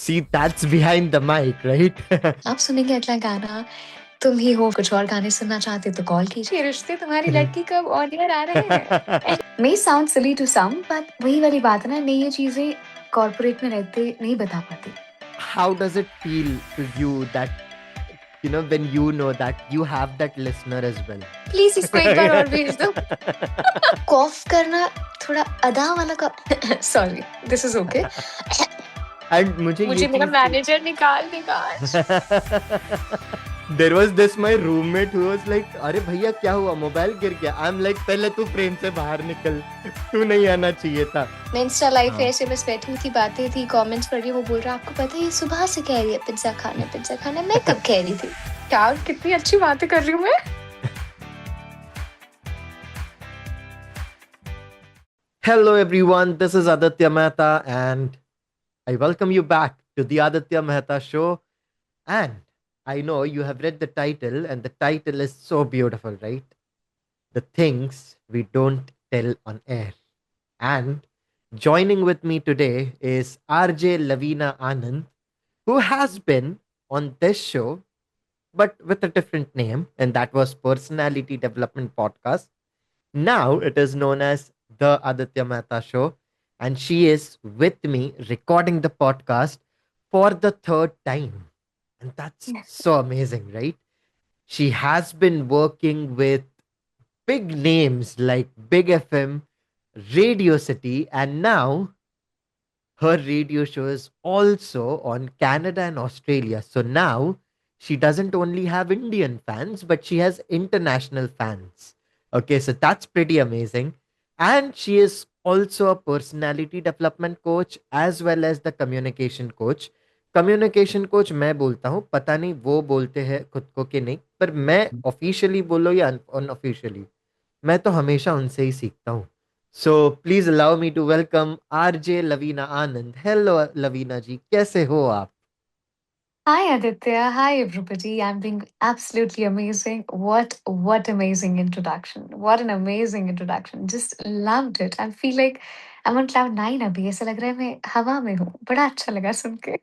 See, that's behind the mic, right? आप सुनेंगे अगला गाना तुम ही हो। कुछ और गाने सुनना चाहते तो कॉल कीजिए। रिश्ते तुम्हारी लड़की कब ऑन एयर आ रहे हैं? May sound silly to some, but वही वाली बात है ना, नहीं ये चीजें कॉर्पोरेट में रहते नहीं बता पाती। How does it feel to you that, when you know that you have that listener as well? Please इसको एक बार और भेज दो। कॉफ करना थोड़ा अदा वाला का sorry, this is okay. And मुझे मेरा मैनेजर निकाल देगा आज। There was this my roommate who was like, अरे भैया क्या हुआ, मोबाइल गिर गया। I'm like, पहले तू फ्रेम से बाहर निकल, तू नहीं आना चाहिए था। मैं इंस्टा लाइव पे ऐसे बस बैठी थी, बातें थी, कमेंट्स पढ़ रही, वो बोल रहा आपको पता है ये सुबह से कह रही है पिज्जा खाना। मैं कब कह रही थी? क्या कितनी अच्छी बातें कर रही हूँ मैं। Hello everyone, this is Aditya Mehta and I welcome you back to the Aditya Mehta Show. And I know you have read the title, and the title is so beautiful, right? The things we don't tell on air. And joining with me today is RJ Lavina Anand, who has been on this show, but with a different name, and that was Personality Development Podcast. Now it is known as The Aditya Mehta Show, and she is with me recording the podcast for the third time. And that's so amazing, right? She has been working with big names like Big FM, Radio City, and now her radio show is also on Canada and Australia. So now she doesn't only have Indian fans, but she has international fans. Okay, so that's pretty amazing. And she is also a personality development coach as well as the communication coach. Communication coach मैं बोलता हूँ, पता नहीं वो बोलते हैं खुद को कि नहीं, पर मैं ऑफिशियली बोलो या अनऑफिशियली, मैं तो हमेशा उनसे ही सीखता हूँ. So please allow me to welcome RJ Lavina Anand. Hello Lavina ji, कैसे हो आप? Hi Aditya, hi everybody. I'm being absolutely amazing. What amazing introduction. What an amazing introduction. Just loved it. I feel like I'm on cloud nine अभी, ऐसा लग रहा है मैं हवा में हूँ। बड़ा अच्छा लगा सुन के।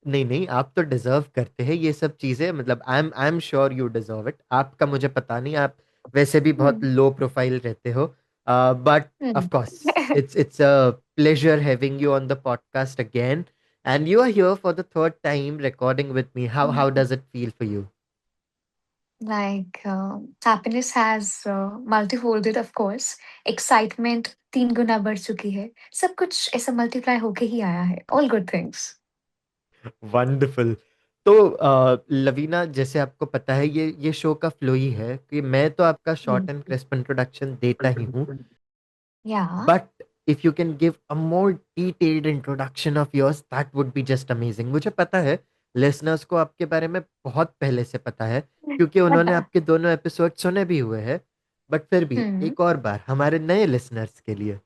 नहीं नहीं, आप तो डिजर्व करते हैं ये सब चीजें, मतलब I am sure you deserve it. आपका मुझे पता नहीं, आप वैसे भी बहुत हम्म, लो प्रोफाइल रहते हो, but of course it's a pleasure having you on the podcast again, and you are here for the third time recording with me. How does it feel for you? Like happiness has multifolded, of course. Excitement तीन गुना बढ़ चुकी है। सब कुछ ऐसा multiply होके ही आया है। All good things. वंडरफुल. तो लवीना, जैसे आपको पता है ये शो का फ्लो ही है कि मैं तो आपका शॉर्ट एंड क्रिस्प इंट्रोडक्शन देता ही हूँ, Yeah. But if you can give a more detailed introduction of yours, that would be just amazing. मुझे पता है लिसनर्स को आपके बारे में बहुत पहले से पता है, क्योंकि उन्होंने आपके दोनों एपिसोड सुने भी हुए हैं, बट फिर भी हम्म. एक और बार हमारे नए लिसनर्स के लिए.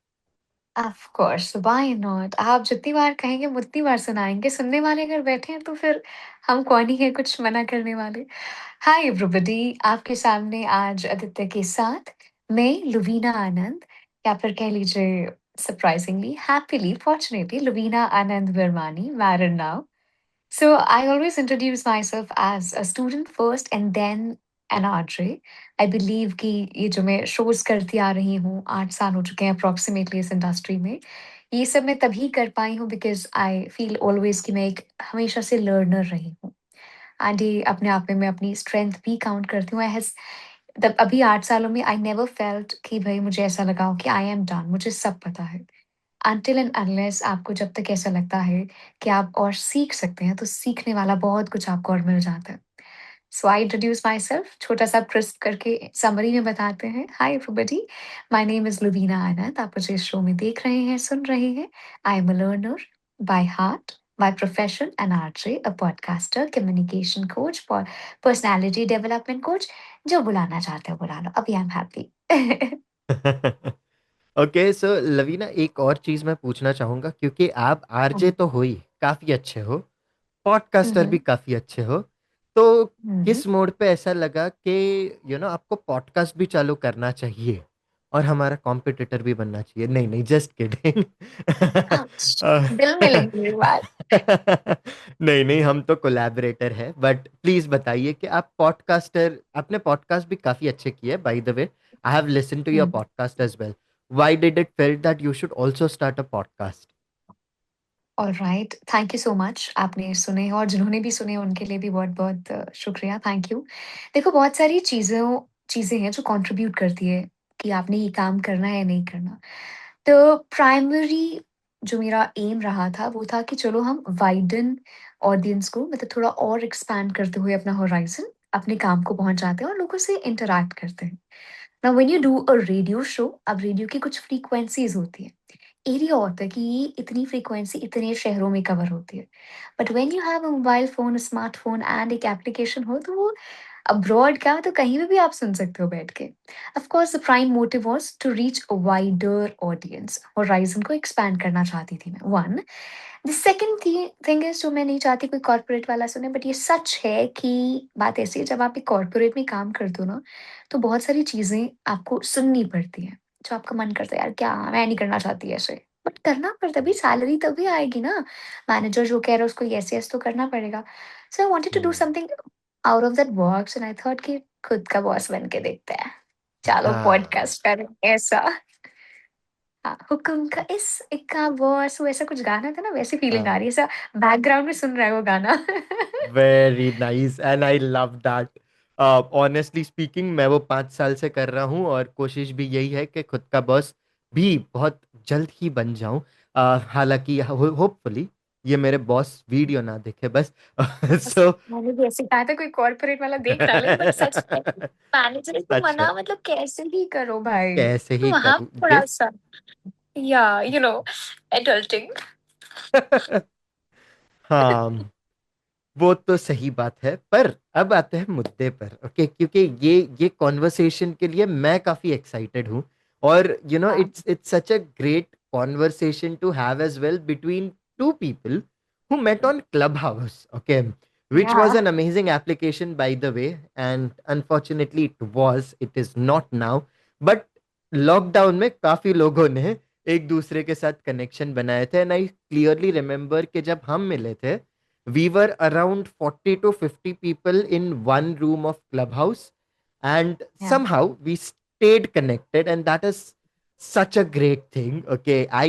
Of course, why not? आप जितनी बार कहेंगे हम उतनी बार सुनाएँगे। सुनने वाले अगर बैठे हैं तो फिर हम कौन ही है कुछ मना करने वाले। हाय एवरीबॉडी, आपके सामने आज आदित्य के साथ मैं लुवीना आनंद, या फिर कह लीजिए surprisingly, happily, fortunately Luvina Anand Varmani, married now. So I always introduce myself as a student first and then an RJ. I believe कि ये जो मैं शोज़ करती आ रही हूँ, 8 साल हो चुके हैं अप्रॉक्सिमेटली इस इंडस्ट्री में। ये सब मैं तभी कर पाई हूँ बिकॉज़ आई फ़ील ऑलवेज़ कि मैं एक हमेशा से लर्नर रही हूँ। एंड ये अपने आप में मैं अपनी स्ट्रेंथ भी काउंट करती हूँ। आई हैज़ तब अभी 8 सालों में आई नेवर फेल्ट कि भई मुझे ऐसा लगा हो कि आई एम डन, मुझे सब पता है। अनटिल एंड अनलेस आपको जब तक ऐसा लगता है कि आप और सीख सकते हैं, तो सीखने वाला बहुत कुछ आपको और मिल जाता है। So I introduce myself, छोटा-सा क्रिस्प करके समरी में बताते हैं। Hi everybody, my name is Luvina Anand. आप मुझे इस शो में देख रहे हैं, सुन रहे हैं। I am a learner by heart, by profession an RJ, a podcaster, communication coach, personality development coach. जो बुलाना चाहते हो बुला लो। अभी आई एम हैप्पी। ओके, सो लवीना, एक और चीज मैं पूछना चाहूंगा, क्योंकि आप आरजे हुँ, तो हो ही, काफी अच्छे हो, पॉडकास्टर भी हुँ, काफी अच्छे हो, तो हुँ। किस मोड पे ऐसा लगा कि आपको पॉडकास्ट भी चालू करना चाहिए और हमारा कॉम्पिटिटर भी बनना चाहिए? नहीं नहीं, जस्ट किडिंग. अच्छा, दिल में लगी ये बात। नहीं नहीं, हम तो कोलैबोरेटर है, बट प्लीज बताइए कि आप पॉडकास्टर, आपने पॉडकास्ट भी काफी अच्छे किए by the way. I have listen to your hmm. Podcast as well. Why did it felt that you should also start a podcast? Alright, thank you so much. आपने सुने और जिन्होंने भी सुने उनके लिए भी बहुत-बहुत शुक्रिया, थैंक यू। देखो बहुत सारी चीज़ें हैं जो कंट्रीब्यूट करती है कि आपने ये काम करना है या नहीं करना। तो प्राइमरी जो मेरा एम रहा था वो था कि चलो हम वाइडन ऑडियंस को मतलब थोड़ा और एक्सपैंड करते हुए अपना होराइज़न अपने काम को पहुँचाते हैं और लोगों से इंटरैक्ट करते हैं। Now when you do a radio show, अब रेडियो की कुछ फ्रीक्वेंसीज़ होती हैं। एरिया होता है कि ये इतनी फ्रीक्वेंसी इतने शहरों में कवर होती है। But when you have a mobile phone, smartphone and एक एप्लीकेशन हो तो वो अब्रॉड क्या तो कहीं पे भी आप सुन सकते हो बैठ के। Of course the prime motive was to reach a wider audience, horizon को एक्सपैंड करना चाहती थी मैं, 1। द सेकंड थिंग इज़ जो मैं नहीं चाहती कोई कॉर्पोरेट वाला सुने, बट ये सच है कि बात ऐसी है जब आप एक कॉर्पोरेट में काम करते हो ना, तो बहुत सारी चीज़ें आपको सुननी पड़ती हैं, जो आपका मन करता है यार क्या मैं नहीं करना चाहती ऐसे, बट करना पड़ता है, अभी सैलरी तभी आएगी ना, मैनेजर जो कह रहा है उसको यस-यस तो करना पड़ेगा। So I wanted to do hmm. Something out of that box and I thought कि खुद का बॉस बन के देखते हैं। चलो हाँ पॉडकास्ट करेंगे ऐसा। हाँ, हुक्म का इस इक्का बॉस वो ऐसा कुछ गाना था ना, वैसी फीलिंग आ हाँ, रही है, ऐसा बैकग्राउंड में सुन रहा है वो गाना। Very nice and I love that. Honestly speaking, मैं वो 5 साल से कर रहा हूँ और कोशिश भी यही है कि खुद का बॉस भी बहुत जल्द ही बन जाऊं। हालांकि होपफुली ये मेरे बॉस वीडियो ना देखे बस। बस सो मैंने भी ऐसे कहा था कोई कॉर्पोरेट वाला देख ना ले, बट सच में मैनेजर को अच्छा, मना मतलब कैसे ही करो भाई। कैसे तो ही वहाँ करूँ ये? थोड़ा-सा या एडल्टिंग। हाँ, वो तो सही बात है, पर अब आते हैं मुद्दे पर। ओके, क्योंकि ये कॉन्वर्सेशन के लिए मैं काफी एक्साइटेड हूँ। और हाँ, it's such a great conversation to have as well between two people who met on Clubhouse, okay, which या was an amazing application by the way, and unfortunately it is not now, but lockdown में काफी लोगों ने एक दूसरे के साथ connection बनाए थे, एंड आई क्लियरली रिमेम्बर कि जब हम मिले थे, we were around 40 to 50 people in one room of Clubhouse, and या somehow we stayed connected, and that is such a great thing. Okay, I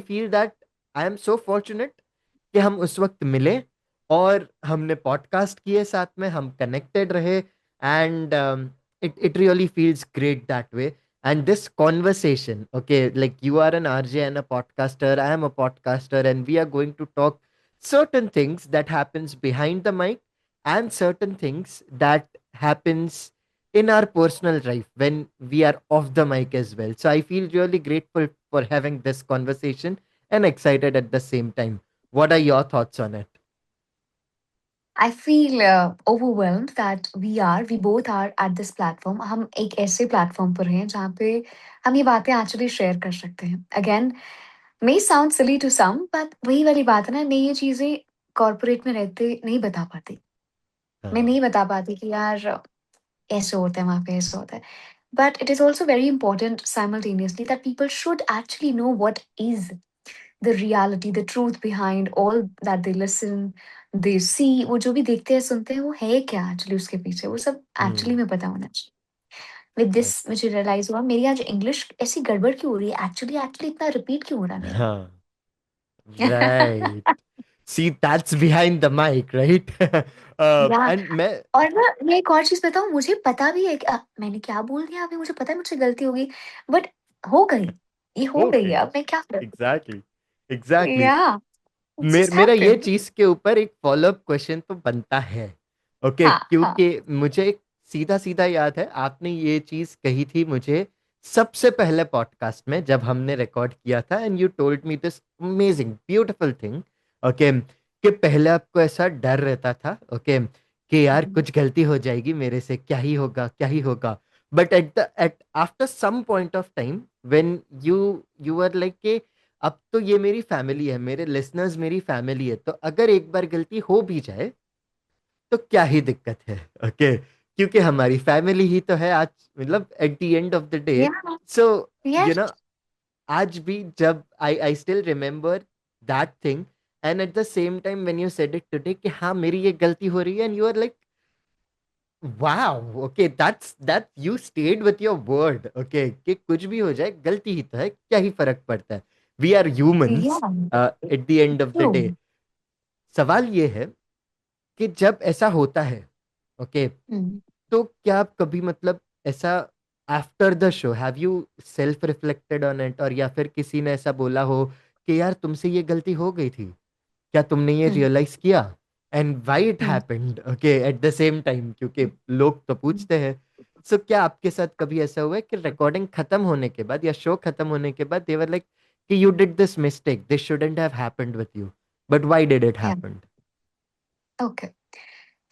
feel that I am so fortunate कि हम उस वक्त मिले और हमने पॉडकास्ट किए साथ में, हम कनेक्टेड रहे, and it really feels great that way. And this conversation, okay, like you are an RJ and a podcaster, I am a podcaster, and we are going to talk certain things that happens behind the mic and certain things that happens in our personal life when we are off the mic as well. So I feel really grateful for having this conversation and excited at the same time. What are your thoughts on it? I feel overwhelmed that we both are at this platform. हम एक ऐसे platform पर हैं जहाँ पे हम ये बातें एक्चुअली शेयर कर सकते हैं। Again may sound silly to some, but वही वाली बात है ना, नहीं ये चीज़ें कॉर्पोरेट में रहते नहीं बता पाते। मैं हाँ। नहीं बता पाती कि यार ऐसे होता है, वहाँ पे ऐसा होता है। But it is also very important simultaneously that people should actually know what is the reality, the truth behind all that they listen, they see। वो जो भी देखते हैं, सुनते हैं, वो है क्या एक्चुअली उसके पीछे, वो सब एक्चुअली हम्म। में पता होना चाहिए। विद दिस मुझे रियलाइज़ हुआ मेरी आज इंग्लिश ऐसी गड़बड़ क्यों हो रही है, एक्चुअली एक्चुअली इतना रिपीट क्यों हो रहा है मेरा? हाँ, right. See, that's behind the mic, right? या And मैं, और ना मैं एक और चीज़ बताऊँ, मुझे पता भी है कि मैंने क्या बोल दिया अभी, मुझे पता है मुझसे गलती हो गई, बट हो गई, ये हो गई है, okay, अब मैं क्या करूँ? exactly, exactly. या इट्स जस्ट मेरा ये हैपेंड। चीज के ऊपर एक फॉलोअप क्वेश्चन तो बनता है। ओके, हाँ, हाँ। क्योंकि मुझे एक सीधा सीधा याद है, आपने ये चीज कही थी मुझे सबसे पहले पॉडकास्ट में जब हमने रिकॉर्ड किया था, and you told me this amazing beautiful thing. Okay, कि पहले आपको ऐसा डर रहता था, ओके, कि यार हुँ, कुछ गलती हो जाएगी मेरे से, क्या ही होगा क्या ही होगा। But at after some point of time when you you are like, अब तो ये मेरी फैमिली है, मेरे लिसनर्स मेरी फैमिली है, तो अगर एक बार गलती हो भी जाए तो क्या ही दिक्कत है। ओके, क्योंकि हमारी फैमिली ही तो है आज, मतलब at the end of the day. Yeah so you yes. No आज भी जब I I still remember that thing, and at the same time when you said it today कि हाँ मेरी ये गलती हो रही है, and you are like wow, okay, that you stayed with your word, okay, कि कुछ भी हो जाए गलती ही तो है, क्या ही फर्क पड़ता है, we are humans Yeah, at the end of the day. true. सवाल ये है कि जब ऐसा होता है, ओके, Mm, तो क्या आप कभी मतलब ऐसा after the show have you self reflected on it, और या फिर किसी ने ऐसा बोला हो कि यार तुमसे ये गलती हो गई थी, क्या तुमने ये mm, रियलाइज किया, and why it mm, happened, okay, eight the same time, क्योंकि लोग तो mm. पूछते हैं। सो क्या आपके साथ कभी ऐसा हुआ है कि रिकॉर्डिंग खत्म होने के बाद या शो खत्म होने के बाद दे वर लाइक कि you did this mistake, this shouldn't have happened with you, but why did it Yeah, happened? okay.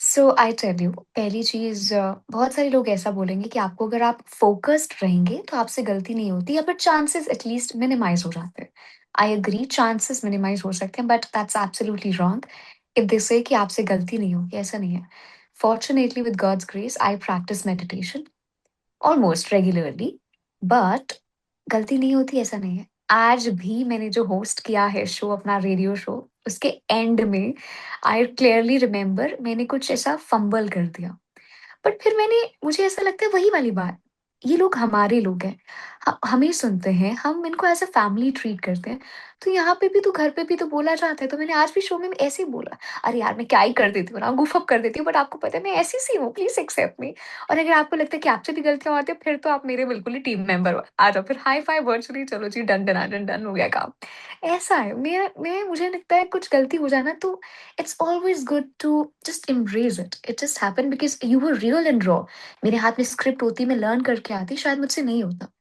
So I tell you, पहली चीज़, बहुत सारे लोग ऐसा बोलेंगे कि आपको अगर आप फ़ोकस्ड रहेंगे तो आपसे गलती नहीं होती या फिर चांसेस एटलीस्ट मिनिमाइज़ हो जाते हैं। आई एग्री, चांसेस मिनिमाइज़ हो सकते हैं, but that's absolutely wrong if they say कि आपसे गलती नहीं होगी, ऐसा नहीं है। Fortunately with God's grace I practise meditation almost regularly, but गलती नहीं होती ऐसा नहीं है। आज भी मैंने जो होस्ट किया है शो, अपना रेडियो शो, उसके एंड में आई क्लियरली रिमेंबर मैंने कुछ ऐसा फंबल कर दिया। बट फिर मुझे ऐसा लगता है वही वाली बात, ये लोग हमारे लोग हैं, हमें सुनते हैं, हम इनको एज़ अ फैमिली ट्रीट करते हैं। तो यहाँ पे भी तो, घर पे भी तो बोला जाता है, तो मैंने आज भी शो में ऐसे ही बोला, "अरे यार! मैं क्या ही कर देती हूँ ना, गुफ अप कर देती हूँ, बट आपको पता है मैं ऐसी-सी हूँ, प्लीज़ एक्सेप्ट मी।" और अगर आपको लगता है कि आपसे भी गलतियाँ होती हैं, फिर तो आप मेरे बिल्कुल ही टीम मेंबर हो। आ जाओ फिर, हाई फाई वर्चुअली, चलो जी, डन डनाडन, डन हो गया काम। ऐसा है, मैं मुझे लगता है कुछ गलती हो जाए ना, तो it's always good to just embrace it. It just happened because you were real and raw. मेरे हाथ में स्क्रिप्ट होती, मैं लर्न करके आती, शायद मुझसे नहीं होता।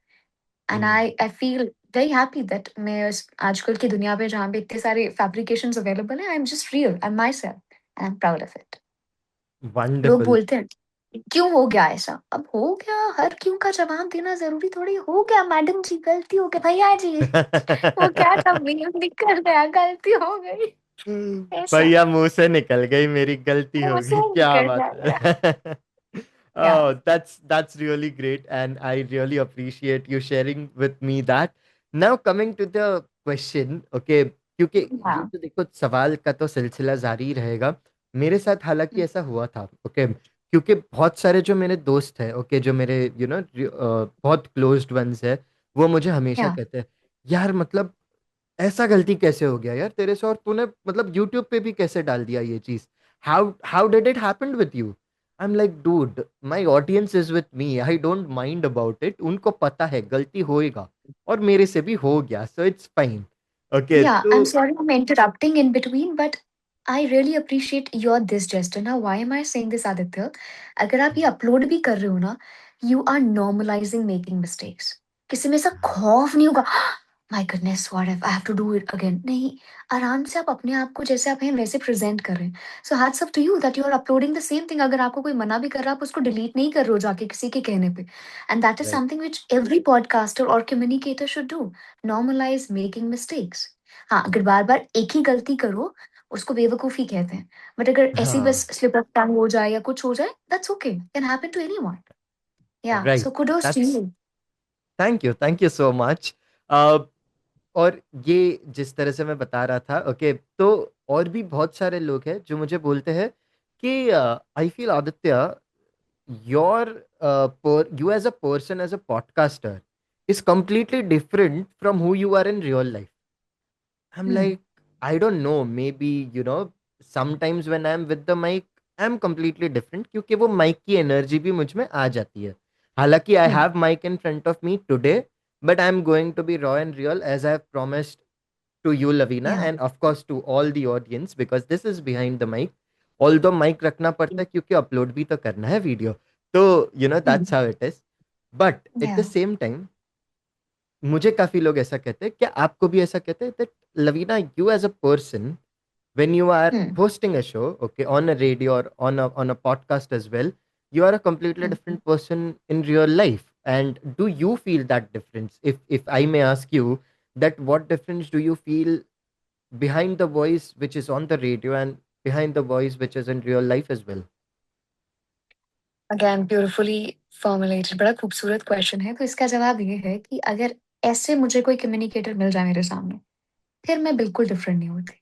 And I feel very happy that मैं इस आजकल की दुनिया में, जहाँ पे इतने सारे फैब्रिकेशंस अवेलेबल हैं, I am just real, I am my self and I am proud of it. लोग वंडरफुल। बोलते हैं, क्यों हो गया ऐसा? अब हो गया, हर क्यों का जवाब देना ज़रूरी थोड़ी, हो गया मैडम जी, गलती हो गई, भैया जी, वो क्या था, मीम निकल गया, गलती हो गई, ऐसा, भैया मुंह से निकल गई, मेरी गलती हो मुँह गई, से क्या निकल बात जाएगा। है। या, Oh, that's really great, and I really appreciate you sharing with me that. Now coming to the question, okay, क्योंकि ये हाँ। तो देखो सवाल का तो सिलसिला जारी रहेगा। मेरे साथ हालांकि हुँ, ऐसा हुआ था, ओके, क्योंकि बहुत सारे जो मेरे दोस्त हैं, ओके, जो मेरे बहुत क्लोज्ड वंस है, वो मुझे हमेशा या, कहते हैं यार मतलब ऐसा गलती कैसे हो गया यार तेरे से, और तूने मतलब यूट्यूब पे भी कैसे डाल दिया ये चीज, how how did it happen with you? I am like dude, my audience is with me, I don't mind about it, उनको पता है गलती होएगा, और मेरे से भी हो गया, so it's fine, okay, Yeah, I'm तो sorry I'm interrupting in between, but I really appreciate your this gesture. Now, why am I saying this, Aditya? अगर आप ये अपलोड भी कर रहे हो ना, you are normalizing making mistakes. किसी में ऐसा खौफ नहीं होगा, my goodness what if I have to do it again, नहीं, आराम से आप अपने आप को जैसे आप हैं वैसे प्रेजेंट कर रहे हैं। So hats up to you that you are uploading the same thing. अगर आपको कोई मना भी कर रहा है, आप उसको डिलीट नहीं कर रहे हो जाके किसी के कहने पे, and that is right, something which every podcaster और communicator should do, normalize making mistakes. हाँ, अगर बार-बार एक ही गलती करो, उसको बेवकूफ़ी कहते हैं। बट अगर ऐसे ही बस हाँ, स्लिप ऑफ टंग हो जाए या कुछ हो जाए, that's okay, can happen to anyone. Yeah, right, so kudos to that's, you. Thank you so much. और ये जिस तरह से मैं बता रहा था, ओके, तो और भी बहुत सारे लोग हैं जो मुझे बोलते हैं कि I feel Aditya, your you as a person, as a podcaster, is completely different from who you are in real life. I'm hmm, like, I don't know, maybe, sometimes when I'm with the mic, I'm completely different, क्योंकि वो mic की energy भी मुझ में आ जाती है। हालांकि I hmm, have mic in front of me today, but I'm going to be raw and real as I've promised to you, Lavina, या, and of course to all the audience, because this is behind the mic. Although mic रखना पड़ता है क्योंकि upload भी तो करना है video, तो हुँ, that's how it is. But at या, the same time, मुझे काफी लोग ऐसा कहते हैं, क्या आपको भी ऐसा कहते हैं that Lavina, you as a person, when you are hmm, hosting a show, okay, on a radio or on a podcast as well, you are a completely hmm. different person in real life. And do you feel that difference? If I may ask you that, what difference do you feel behind the voice which is on the radio and behind the voice which is in real life as well? Again beautifully formulated, बड़ा खूबसूरत question है। तो इसका जवाब ये है कि अगर ऐसे मुझे कोई कम्युनिकेटर मिल जाए मेरे सामने, फिर मैं बिल्कुल डिफरेंट नहीं होती।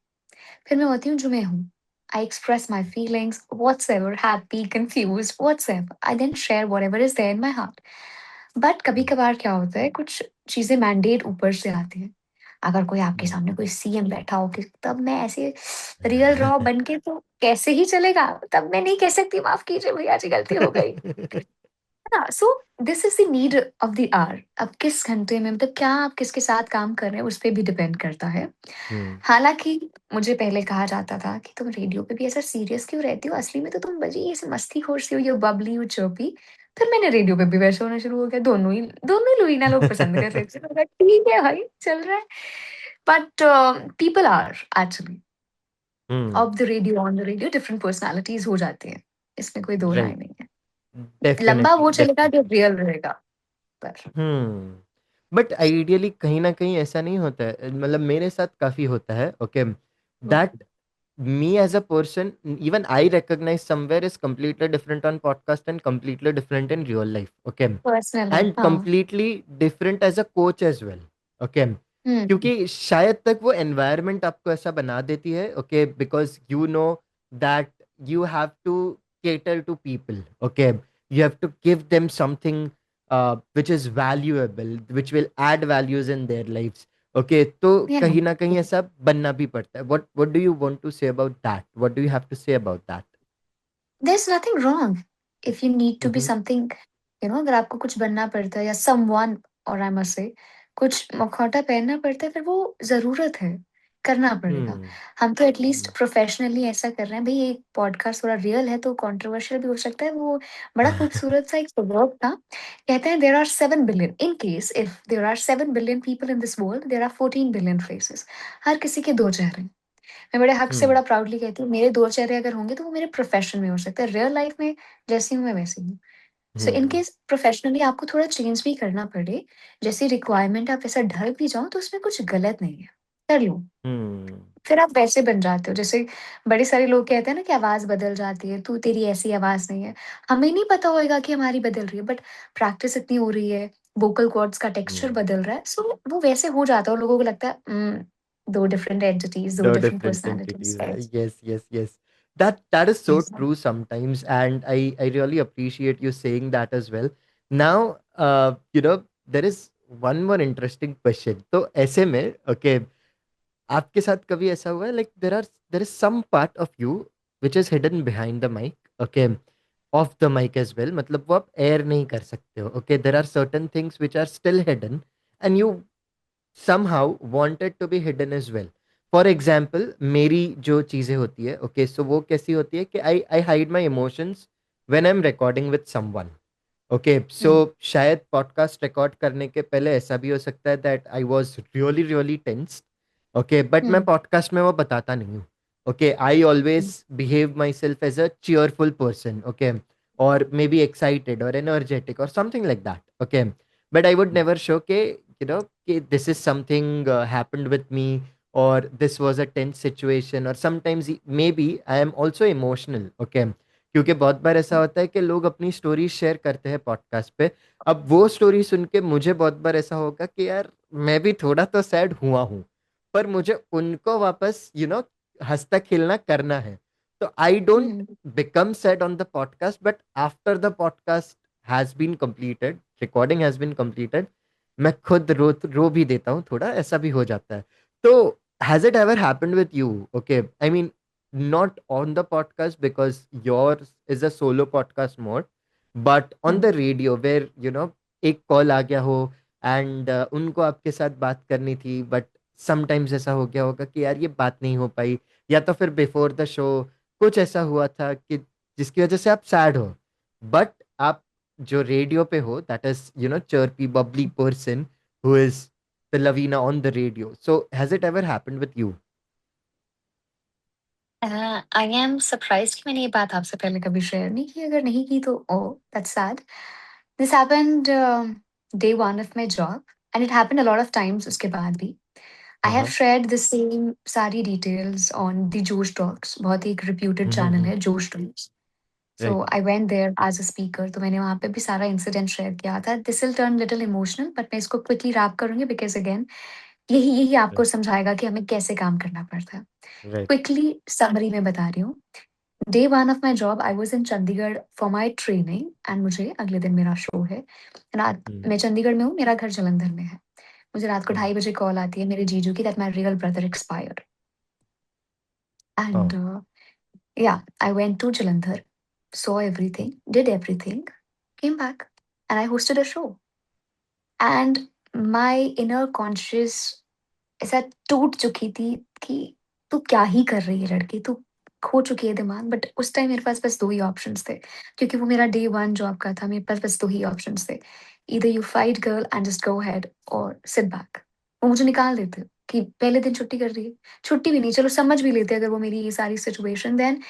फिर मैं होती हूँ जो मैं हूँ। I express my feelings whatsoever, happy, confused, whatsoever. I then share whatever is there in my heart. But कभी-कभार क्या होता है, कुछ चीज़ें मैंडेट ऊपर से आती हैं। अगर कोई आपके सामने कोई सीएम बैठा हो कि तब मैं ऐसे रियल रॉ बन के तो कैसे ही चलेगा? तब मैं नहीं कह सकती माफ़ कीजिए भैया जी गलती हो गई। हाँ, so this is the need of the hour. अब किस घंटे में मतलब क्या आप किसके साथ काम कर रहे हैं उस पे भी डिपेंड करता है। हम्म। हालाँकि मुझे पहले कहा जाता था कि तुम रेडियो पे भी ऐसा सीरियस क्यों रहती हो? असली में तो तुम बड़ी ऐसे मस्तीखोर सी हो, यू बबली, यू चर्पी। फिर मैंने रेडियो पे भी वैसे होना शुरू हो गया, दोनों ही लुईना लोग पसंद कर रहे थे। मैंने कहा ठीक है भाई, चल रहा है। But people are actually hmm. Off the radio, on the radio different personalities हो जाती हैं। इसमें कोई दो राय राइट। नहीं है। लंबा डेफिनेटली, वो चलेगा जो डेफिनेटली। रियल रहेगा पर। बट आइडियली कहीं ना कहीं ऐसा नहीं होता है, मतलब मेरे साथ काफी होता है। Okay, that me as a person, even I recognize somewhere is completely different on podcast and completely different in real life. Okay, personally and हाँ। completely different as a coach as well. Okay, हुँ, क्योंकि शायद तक वो environment आपको ऐसा बना देती है। Okay, because you know that you have to cater to people. Okay, you have to give them something which is valuable, which will add values in their lives. Okay, तो या कहीं ना कहीं ऐसा बनना भी पड़ता है। What do you want to say about that? What do you have to say about that? There is nothing wrong if you need to be hmm. Something, you know, अगर आपको कुछ बनना पड़ता है या समवन, और आई मस्ट से कुछ मुखौटा पहनना पड़ता है, फिर वो ज़रूरत है, करना पड़ेगा। हम्म। हम तो एटलीस्ट प्रोफेशनली ऐसा कर रहे हैं। भई ये पॉडकास्ट थोड़ा रियल है तो कंट्रोवर्शियल भी हो सकता है। वो बड़ा खूबसूरत सा एक प्रोवर्ब था। कहते हैं there are 7 billion, in case if there are 7 billion people in this world, there are 14 billion faces. हर किसी के 2 चेहरे हैं। मैं बड़े हक से हम्म। बड़ा प्राउडली कहती हूँ, मेरे 2 चेहरे अगर होंगे तो वो मेरे प्रोफ़ेशन में हो सकता है। रियल लाइफ़ में जैसी हूँ मैं वैसी हूँ। सो इन हम्म। केस प्रोफ़ेशनली आपको थोड़ा चेंज भी करना पड़े, जैसी रिक्वायरमेंट आप वैसा ढल भी जाओ तो उसमें कुछ गलत नहीं है। कर लो, हम्म। फिर आप वैसे बन जाते हो। जैसे बड़े सारे लोग कहते हैं ना कि आवाज़ बदल जाती है, तू तेरी ऐसी आवाज़ नहीं है। हमें नहीं पता होएगा कि हमारी बदल रही है, बट प्रैक्टिस इतनी हो रही है, वोकल कॉर्ड्स का टेक्सचर हम्म। बदल रहा है, सो वो वैसे हो जाता है और लोगों को लगता है 2 different entities, 2 The different different personalities. entities. Yes, yes, yes. That is so Yes. true sometimes, and I really appreciate you saying that as well. Now, there is one more interesting question. तो ऐसे में, okay, आपके साथ कभी ऐसा हुआ है, like there is some part of you which is hidden behind the mic? Okay, off the mic as well, मतलब वो आप एयर नहीं कर सकते हो। Okay, there are certain things which are still hidden and you somehow wanted to be hidden as well. For example, मेरी जो चीज़ें होती है, ओके, सो वो कैसी होती है कि I I hide my emotions when I am recording with someone. Okay, so hmm, शायद पॉडकास्ट रिकॉर्ड करने के पहले ऐसा भी हो सकता है that I was really really tensed. Okay, but मैं हुँ, पॉडकास्ट में वो बताता नहीं हूँ। Okay, I um, always behave myself as a cheerful person. Okay, और मे बी एक्साइटेड और एनर्जेटिक और something like that. Okay, but I would never show के कि this is something happened with me, or this was a tense situation, or sometimes maybe I am also emotional. Okay, क्योंकि बहुत बार ऐसा होता है कि लोग अपनी स्टोरी शेयर करते हैं पॉडकास्ट पे। अब वो स्टोरी सुन के मुझे बहुत बार ऐसा होगा कि यार मैं भी थोड़ा तो सैड हुआ हूँ, पर मुझे उनको वापस हंसता खेलना करना है। तो I don't hmm, become sad on the podcast, but after the podcast has been completed, recording has been completed, मैं खुद रो भी देता हूँ थोड़ा, ऐसा भी हो जाता है। तो has it ever happened with you? Okay, I mean not on the podcast because your is a solo podcast mode, but on um, the radio where एक कॉल आ गया हो एंड उनको आपके साथ बात करनी थी, बट समटाइम्स ऐसा हो गया होगा कि यार ये बात नहीं हो पाई, या तो फिर बिफोर द शो कुछ ऐसा हुआ था कि जिसकी वजह से आप सैड हो, बट आप जो रेडियो पे हो, that is chirpy bubbly person who is the Lavina on the radio. So has it ever happened with you? I am surprised कि मैंने ये बात आपसे पहले कभी शेयर नहीं की। अगर नहीं की तो oh! That's sad. This happened day 1 of my job and it happened a lot of times उसके बाद भी। I have Uh-huh. Shared the same सारी details on the Josh Talks, बहुत ही एक रिप्यूटेड चैनल Mm-hmm. है Josh Talks. Right. So I went there as a speaker, तो मैंने वहाँ पे भी सारा इंसिडेंट शेयर किया था। This will turn little emotional but मैं इसको क्विकली रैप करूँगी बिकॉज़ अगेन यही यही आपको Right. समझाएगा कि हमें कैसे काम करना पड़ता है। Right. क्विकली समरी में बता रही हूँ। Day 1 of my job I was in Chandigarh for my training and मुझे अगले दिन मेरा शो है। रात Hmm. मैं चंडीगढ़ में हूँ, मेरा घर जालंधर में है। मुझे रात को Hmm. 2:30 बजे कॉल आती है मेरे जीजू की that my real brother expired and Oh. Yeah I went to Jalandhar, saw everything, did everything, came back and I hosted a show and my inner conscious ऐसा टूट चुकी थी कि तू क्या ही कर रही है लड़की, तू खो चुकी है दिमाग। बट उस टाइम मेरे पास बस 2 ही ऑप्शंस थे, क्योंकि वो मेरा डे 1 जॉब का था। मेरे पास बस 2 ही ऑप्शंस थे, either you fight girl and just go ahead और सिट बैक। वो मुझे निकाल देते कि पहले दिन छुट्टी कर रही है, छुट्टी भी नहीं, चलो समझ भी लेते अगर वो मेरी ये सारी सिचुएशन, देन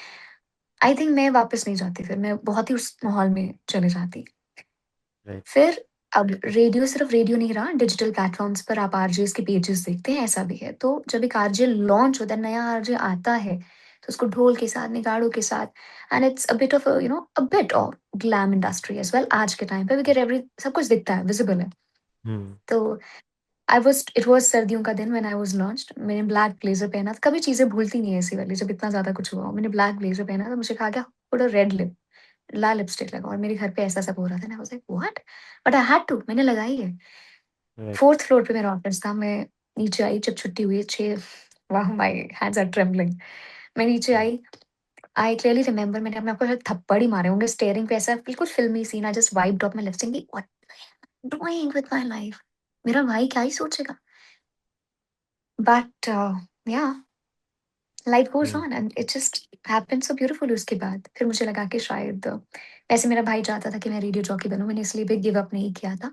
आई थिंक मैं वापस नहीं जाती, फिर मैं बहुत ही उस माहौल में चले जाती। Right. फिर अब रेडियो सिर्फ रेडियो नहीं रहा, डिजिटल प्लेटफ़ॉर्म्स पर आप आरजेज़ के पेजेज़ देखते हैं, ऐसा भी है। तो जब एक आरजे लॉन्च होता है, नया आरजे आता है, तो उसको ढोल के साथ, निगाड़ों के साथ and it's a bit of a bit of glam industry as well आज के टाइम पे बिकॉज़ सब कुछ दिखता है, विज़िबल है। Hmm. तो आई वाज़ इट वाज़ सर्दियों का दिन व्हेन आई वाज़ लॉन्च्ड। मैंने ब्लैक ब्लेज़र पहना था, कभी चीज़ें भूलती नहीं है ऐसी वाली, जब इतना ज़्यादा कुछ हुआ हो। मैंने ब्लैक ब्लेज़र पहना था, मुझे कहा गया put a red lip, Lal lipstick लगाओ और मेरे घर पे ऐसा सब हो रहा था। And I was like what? But I had to, मैंने लगाई है। Right. 4th फ्लोर पे मेरा ऑफिस था। मैं नीचे आई जब छुट्टी हुई 6 वाह! My hands are trembling. मैं नीचे Hmm. I, I clearly remember मैंने अपने आप को शायद थप्पड़ ही मारे होंगे स्टीयरिंग पे, ऐसा बिल्कुल फ़िल्मी scene. I just wiped off my lips thinking what doing with my life? मेरा भाई क्या ही सोचेगा? But yeah life goes Hmm. On and it just happened so beautifully. उसके बाद फिर मुझे लगा कि शायद वैसे मेरा भाई चाहता था कि मैं रेडियो जॉकी बनूँ, मैंने इसलिए भी गिव अप नहीं किया था।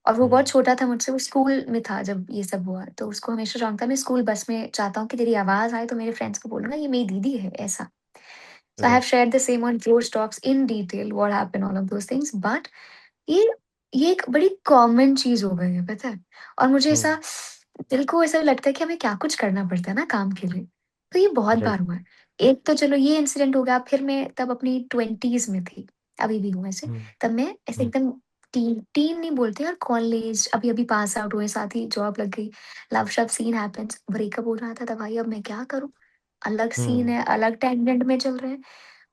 और वो बहुत Hmm. छोटा था मुझसे, वो स्कूल में था जब ये सब हुआ, तो उसको हमेशा शौक था मैं स्कूल बस में चाहता हूँ कि तेरी आवाज़ आए तो मेरे फ्रेंड्स को बोलूँगा ये मेरी दीदी है, ऐसा। So I have Right. Shared the same on Josh Talks in detail what happened all of those things but ये ये एक बड़ी कॉमन चीज़ हो गई है, पता है? और मुझे Hmm. ऐसा दिल को ऐसा लगता है कि हमें क्या कुछ करना पड़ता है ना काम के लिए। तो ये बहुत Right. बार हुआ है। एक तो चलो ये इंसिडेंट हो गया, फिर मैं तब अपनी 20s में थी, अभी भी हूँ वैसे। Hmm. तब मैं ऐसे Hmm. एकदम टीन टीन नहीं बोलते यार, कॉलेज अभी-अभी पास आउट हुए, साथ ही जॉब लग गई, लव-शव सीन हैपेंस, ब्रेकअप हो रहा था, तो भाई अब मैं क्या करूँ? अलग सीन Hmm. है, अलग टेंजेंट में चल रहे हैं।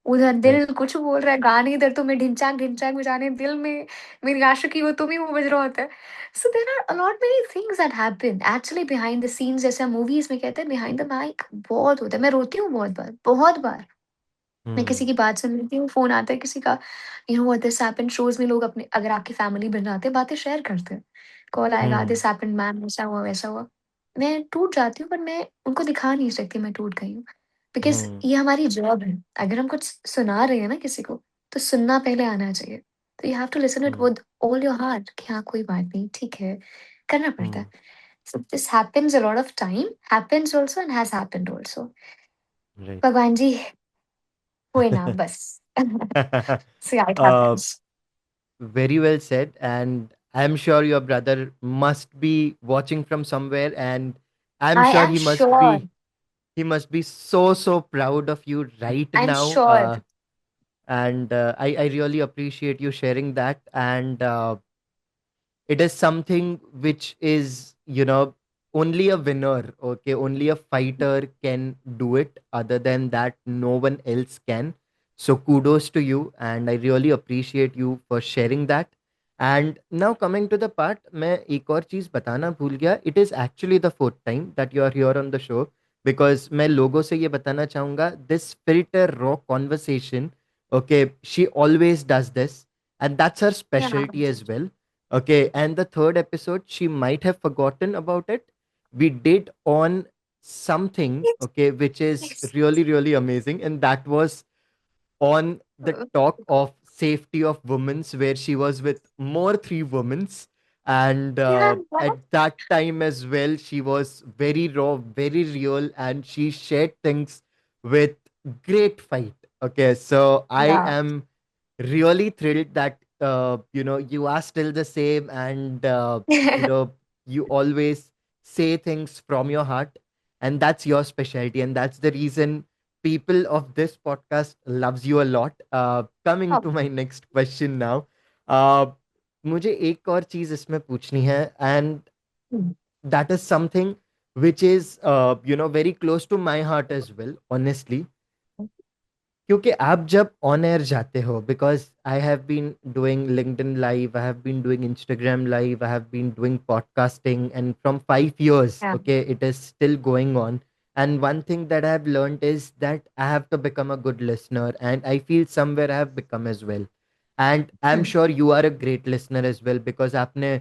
उधर Right. दिल कुछ बोल रहा है, गाने इधर तुम्हें ढिनचाक-ढिनचाक बजाने, दिल में मेरी आशिकी हो तुम ही वो बज रहा होता है। So there are a lot many things that happen actually behind the scenes, जैसे हम मूवीज़ में कहते हैं बिहाइंड द माइक बहुत होता है। मैं रोती हूँ बहुत बार, बहुत बार। मैं किसी Hmm. की बात सुन रही हूँ, फ़ोन आता है किसी का, you know what this happened, shows में लोग अपने अगर आपकी फैमिली बन जाते हैं, बातें शेयर करते हैं। कॉल आएगा, Hmm. दिस हैपेंड मैम, ऐसा हुआ, वैसा हुआ। मैं टूट जाती हूँ, पर मैं उनको दिखा नहीं सकती मैं टूट गई हूँ। Because Hmm. ये हमारी जॉब है। अगर हम कुछ सुना रहे हैं ना किसी को, तो सुनना पहले आना चाहिए। तो you have to listen it Hmm. With all your heart कि हाँ, कोई बात नहीं, ठीक है, करना पड़ता Hmm. है। So this happens a lot of time, happens also and has happened also. Right. भगवान जी हुए ना बस। See how it uh, happens. very well said. And I'm sure your brother must be watching from somewhere, and I'm I sure am he must sure. be he must be so proud of you right I'm now. sure. And I really appreciate you sharing that. And it is something which is, only a winner, okay, only a fighter can do it. Other than that, no one else can. So kudos to you, and I really appreciate you for sharing that. And now coming to the part, मैं एक और चीज बताना भूल गया. It is actually the fourth time that you are here on the show, because मैं लोगों से ये बताना चाहूँगा, this filter raw conversation, okay, she always does this, and that's her Yeah. specialty as well. Okay, and the third episode, she might have forgotten about it. We did on something, Yes. okay, which is Yes. really amazing, and that was on the talk of safety of women's, where she was with more three women's. And Yeah. at that time as well, she was very raw, very real, and she shared things with great fight. Okay, so I Yeah. am really thrilled that you are still the same, and you always say things from your heart, and that's your specialty, and that's the reason people of this podcast loves you a lot. Coming Oh. to my next question now. uh, मुझे एक और चीज इसमें पूछनी है, and that is something which is very close to my heart as well, honestly. क्योंकि आप जब ऑन एयर जाते हो, because I have been doing LinkedIn live, I have been doing Instagram live, I have been doing podcasting, and from 5 years, Yeah. okay, it is still going on. And one thing that I have learned is that I have to become a good listener, and I feel somewhere I have become as well. And I'm Hmm. sure you are a great listener as well, because आपने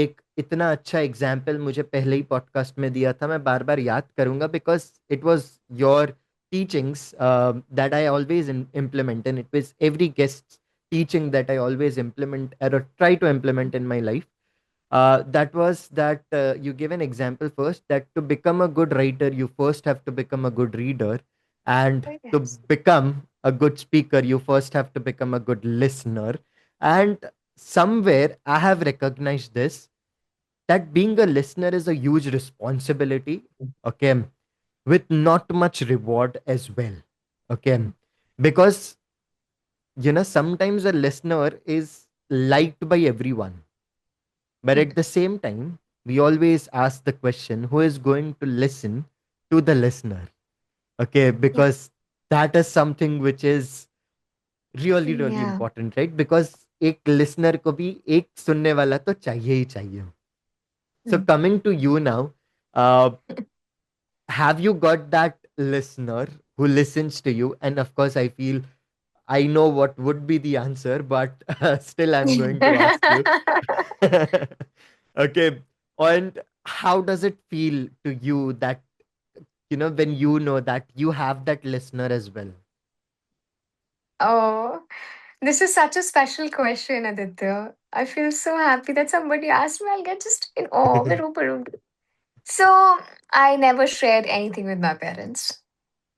एक इतना अच्छा example मुझे पहले ही podcast में दिया था, मैं बार बार याद करूंगा, because it was your teachings that I always implement, and it was every guest's teaching that I always implement or try to implement in my life. That was that you give an example first, that to become a good writer, you first have to become a good reader, and Oh, to yes. become a good speaker, you first have to become a good listener. And somewhere I have recognized this, that being a listener is a huge responsibility. Okay, with not much reward as well. Okay, because sometimes a listener is liked by everyone, but Hmm. at the same time, we always ask the question, who is going to listen to the listener? Okay, Yeah. because that is something which is really really Yeah. important, right? Because एक listener को भी एक सुनने वाला तो चाहिए ही चाहिए. So Hmm. coming to you now, uh, have you got that listener who listens to you? And of course, I feel I know what would be the answer, but still, I'm going to ask you. Okay. And how does it feel to you that, when you know that you have that listener as well? Oh, this is such a special question, Aditya. I feel so happy that somebody asked me. I'll get just in awe. मैं रो पड़ूंगी. So, I never shared anything with my parents.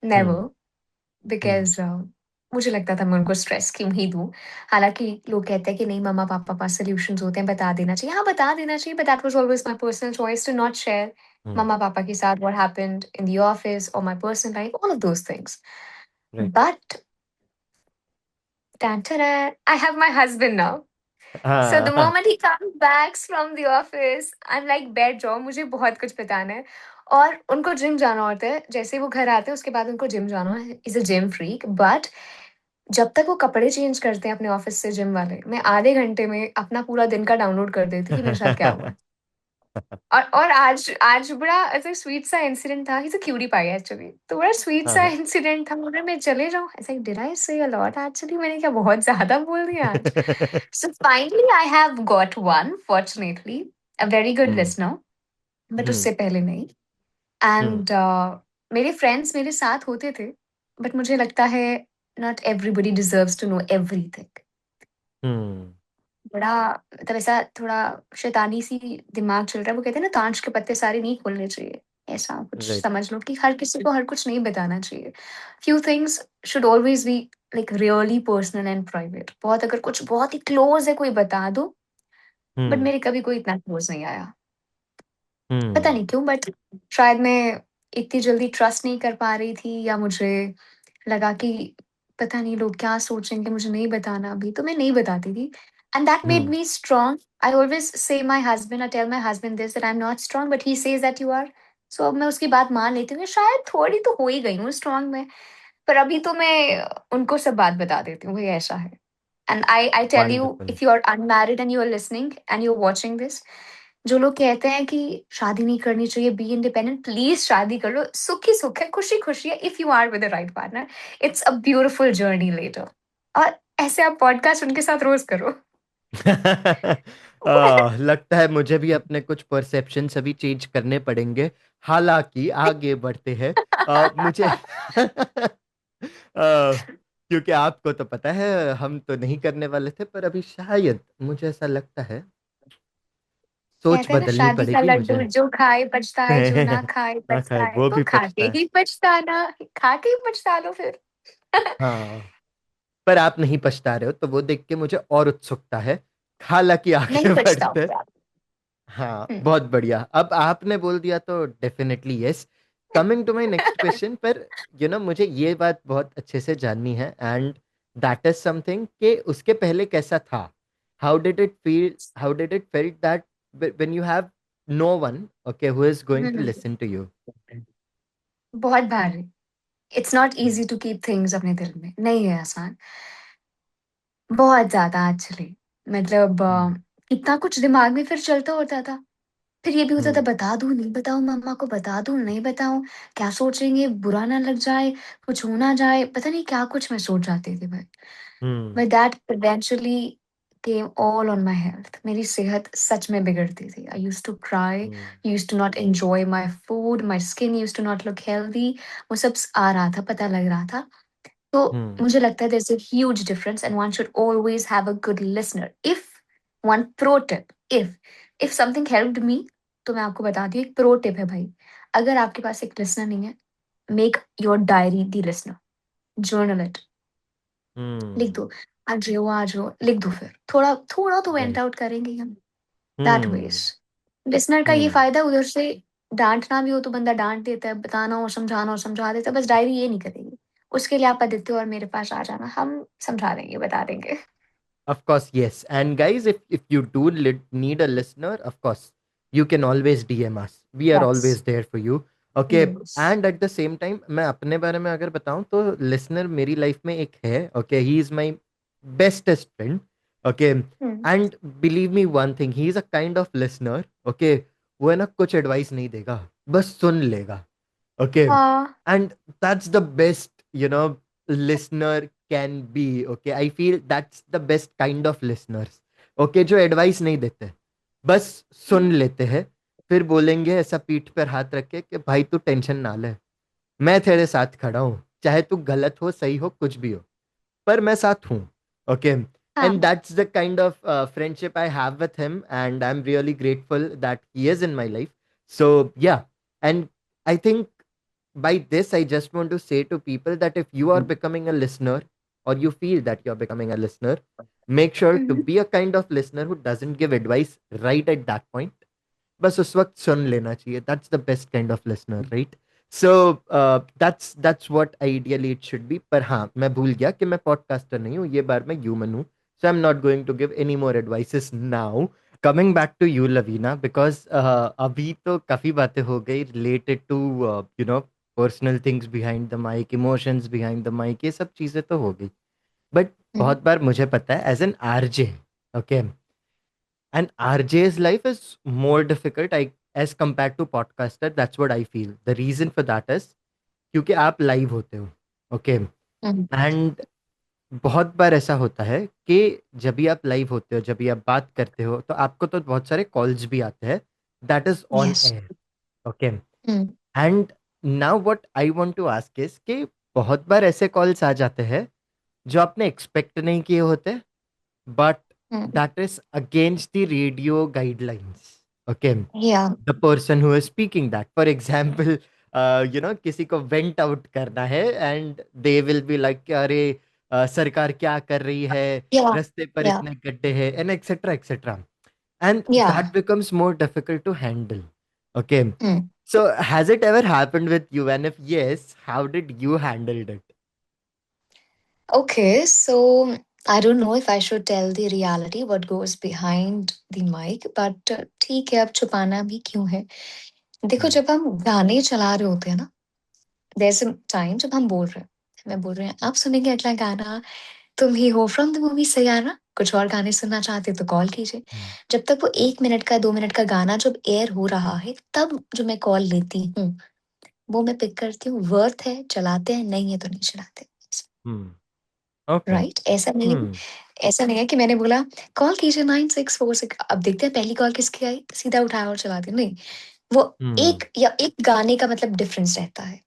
Hmm. Never. Hmm. Because मुझे लगता था मैं उनको stress क्यों ही दूँ। हालाँकि लोग कहते हैं कि नहीं मम्मा-पापा पास सॉल्यूशंस होते हैं, बता देना चाहिए। हाँ, बता देना चाहिए, but that was always my personal choice to not share Hmm. Mumma papa के साथ what happened in the office और my personal life, all of those things. Right. But ta-da, I have my husband now. So the Ah. moment he comes back from the office, I'm like बैठ जाओ मुझे बहुत कुछ बताना है और उनको जिम जाना होता है। जैसे ही वो घर आते हैं उसके बाद उनको जिम जाना है। Is a gym freak but जब तक वो कपड़े चेंज करते हैं अपने ऑफिस से जिम वाले, मैं आधे घंटे में अपना पूरा दिन का डाउनलोड कर देती हूँ कि मेरे साथ क्या हुआ। और आज बड़ा ऐसा स्वीट सा इंसिडेंट था, he is a cutie pie actually. तो बड़ा स्वीट सा Uh-huh. इंसिडेंट था, बोला मैं चले जाऊँ? ऐसा डिड आई से अ लॉट एक्चुअली मैंने क्या बहुत ज़्यादा बोल दिया आज? So finally I have got one fortunately, a very good Hmm. Listener, but Hmm. उससे पहले नहीं। Hmm. एंड मेरे फ्रेंड्स मेरे साथ होते थे, बट मुझे लगता है not everybody deserves to know everything. Hmm. बड़ा मतलब ऐसा थोड़ा शैतानी सी दिमाग चल रहा है, वो कहते हैं ना ताश के पत्ते सारे नहीं खोलने चाहिए, ऐसा कुछ Right. समझ लो कि हर किसी को हर कुछ नहीं बताना चाहिए। Few things should always be like really personal and private. बहुत अगर कुछ बहुत ही क्लोज़ है कोई बता दो, बट Hmm. मेरे कभी कोई इतना क्लोज़ नहीं आया। पता Hmm. नहीं क्यों बट शायद मैं इतनी जल्दी ट्रस्ट नहीं कर पा रही थी या मुझे लगा कि पता नहीं लोग क्या सोचेंगे मुझे नहीं बताना अभी, तो मैं नहीं बताती थी। And that made Hmm. Me strong. I always say my husband I tell my husband this that I am not strong but he says that you are. So अब मैं उसकी बात मान लेती हूँ कि शायद थोड़ी तो हो ही गई हूँ स्ट्रांग मैं। पर अभी तो मैं उनको सब बात बता देती हूँ, भई ऐसा है। And I tell you Wonderful. If you are unmarried and you are listening and you are watching this, जो लोग कहते हैं कि शादी नहीं करनी चाहिए, बी इंडिपेंडेंट, प्लीज शादी कर लो। सुख ही सुख है, खुशी खुशी है, if you are with the right partner. It's a beautiful journey later. और ऐसे आप पॉडकास्ट उनके साथ रोज करो। लगता है मुझे भी अपने कुछ परसेप्शन अभी चेंज करने पड़ेंगे। हालांकि आगे बढ़ते हैं। मुझे क्योंकि आपको तो पता है हम तो नहीं करने वाले थे, पर अभी शायद मुझे ऐसा लगता है सोच कहते हैं ना बदलनी शादी का पड़ेगी लड्डू मुझे। जो खाए पछताए, जो ना खाए ना खाए पछताए, वो तो भी खा के पछता है। ही पछताना, खा के ही पछता लो फिर। हाँ, पर आप नहीं पछता रहे हो, तो वो देख के मुझे और उत्सुकता है। हालांकि नहीं आगे बढ़ते हैं। पछताओगे आप। हाँ, हम्म। बहुत बढ़िया। अब आपने बोल दिया तो definitely yes. Coming to my next question, पर मुझे ये बात बहुत अच्छे से जाननी है, एंड दैट इज समथिंग कि उसके पहले कैसा था? How did it feel, how did it felt that when you have no one, okay, who is going to hmm, listen to you. बहुत भारी। It's not Hmm. Easy to keep things अपने दिल में, नहीं है आसान। बहुत ज्यादा एक्चुअली। मतलब Hmm. कितना कुछ दिमाग में फिर चलता होता था। फिर ये भी होता था, Hmm. बता दूं नहीं बताऊं, मम्मा को बता दूं नहीं बताऊं, क्या सोचेंगे, बुरा ना लग जाए, कुछ हो ना जाए, पता नहीं क्या कुछ मैं सोच जाती थी भाई। Hmm. But that eventually came all on my health. मेरी सेहत सच में बिगड़ती थी। I used to cry, Hmm. Used to not enjoy my food, my skin used to not look healthy. वो सब आ रहा था, पता लग रहा था। तो Hmm. मुझे लगता है there's a huge difference and one should always have a good listener. If one pro tip, if something helped me, तो मैं आपको बताती हूँ, एक प्रो टिप है भाई। अगर आपके पास एक लिसनर नहीं है, make your diary the listener, journal it, लिख Hmm. दो। आज रो लिख दो, फिर थोड़ा थोड़ा तो वेंट Right. आउट करेंगे ही हम। That veg Hmm. लिसनर का ये Hmm. फायदा, उधर से डांटना भी हो तो बंदा डांट देता है, बताना हो समझा देता है। बस डायरी ये नहीं करेगी। उसके लिए आप आदित्य और मेरे पास आ जाना, हम समझा देंगे, बता देंगे। Of course, yes. And guys, if you do need a listener, of course, you can always DM us. We are yes, always there for you. Okay. Yes. And at the same time, मैं अपने बारे में अगर बताऊं तो listener मेरी life में एक है. Okay. He is my bestest friend. Okay. Hmm, And believe me one thing, he is a kind of listener. Okay. वो है ना कुछ एडवाइस नहीं देगा, बस सुन लेगा. Okay. हाँ, And that's the best, listener can be. Okay, I feel that's the best kind of listeners. Okay, जो एडवाइस नहीं देते, बस सुन लेते हैं, फिर बोलेंगे ऐसा पीठ पर हाथ रख के कि भाई तू टेंशन ना ले, मैं तेरे साथ खड़ा हूं, चाहे तू गलत हो सही हो कुछ भी हो, पर मैं साथ हूँ. ओके. हाँ, And that's the kind of friendship I have with him, and I'm really grateful that he is in my life. So yeah. And I think by this I just want to say to people that if you are becoming a listener, or you feel that you're becoming a listener, make sure to hmm, be a kind of listener who doesn't give advice right at that point. बस उस वक्त सुन लेना चाहिए. That's the best kind of listener, right? So that's what ideally it should be. पर हाँ, मैं भूल गया कि मैं पॉडकास्टर नहीं हूँ, ये बार मैं ह्यूमन हूँ. So I'm not going to give any more advices now. Coming back to you, Lavina, because अभी तो काफी बातें हो गई related to personal things behind the mic, emotions behind the mic, ये सब चीजें तो हो गई. बट हुँ, बहुत बार मुझे पता है as an RJ, okay, and RJ's life is more difficult as compared to podcaster. That's what I feel. The reason for that is क्योंकि आप लाइव होते हो. ओके. हुँ, एंड बहुत बार ऐसा होता है कि जब भी आप लाइव होते हो, जब भी आप बात करते हो, तो आपको तो बहुत सारे कॉल्स भी आते हैं. That is on yes, air. Okay. Um, and now what I want to ask is कि बहुत बार ऐसे कॉल्स आ जाते हैं जो आपने एक्सपेक्ट नहीं किए होते, but hmm, that is against the radio guidelines. Okay. या, The person who is speaking that, for example, किसी को वेंट आउट करना है and they will be like अरे सरकार क्या कर रही है, या, रास्ते पर या, इतने गड्ढे हैं, एंड एक्सेट्रा एक्सेट्रा. And या, that becomes more difficult to handle. Okay. Hmm. So has it ever happened with you, and if yes, how did you handle it? Okay, so I don't know if I should tell the reality what goes behind the mic, but ठीक है, अब छुपाना भी क्यों है? देखो, Hmm. जब हम गाने चला रहे होते हैं ना, there's a time जब हम बोल रहे हैं, मैं बोल रहे हैं, आप सुनेंगे अगला गाना, तुम ही हो फ्रॉम द मूवी सयाना, कुछ और गाने सुनना चाहते हो तो कॉल कीजिए। Hmm. जब तक वो 1 मिनट का, 2 मिनट का गाना जब एयर हो रहा है, तब जो मैं कॉल लेती हूँ, वो मैं पिक करती हूँ, वर्थ है, चलाते हैं, नहीं है तो नहीं चलाते। Hmm. Okay. राइट? Hmm. ऐसा नहीं है कि मैंने बोला कॉल कीजिए 9646, अब देखते हैं पहली कॉल किसकी आई, सीधा उठाया और चला दिया, नहीं। वो Hmm. एक गाने का मतलब डिफरेंस रहता है।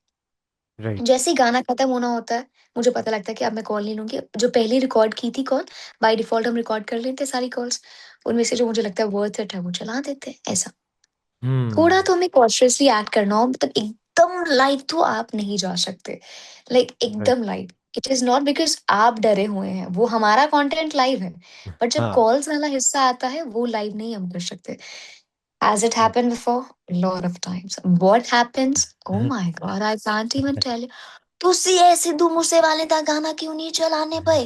Right. जैसे ही गाना खत्म होना होता है, मुझे पता लगता है कि अब मैं कॉल नहीं लूँगी। जो पहले रिकॉर्ड की थी कॉल, बाय डिफ़ॉल्ट हम रिकॉर्ड कर लेते हैं सारी कॉल्स। उनमें से जो मुझे लगता है वर्थ इट है, वो चला देते हैं, ऐसा। थोड़ा Hmm. तो हमें कॉन्शियसली एक्ट करना हो, मतलब एकदम लाइव तो आप नहीं जा सकते। Like Right. एकदम live. It is not because आप डरे हुए हैं, वो हमारा कंटेंट लाइव है। बट जब हाँ. कॉल्स वाला हिस्सा आता है, वो लाइव नहीं हम कर सकते। Has it happened before? Lot of times. What happens? Oh my God, I can't even tell you. ਤੁਸੀਂ ਇਹ ਸਿੱਧੂ ਮੂਸੇਵਾਲੇ ਦਾ ਗਾਣਾ क्यों नहीं चलाने पे?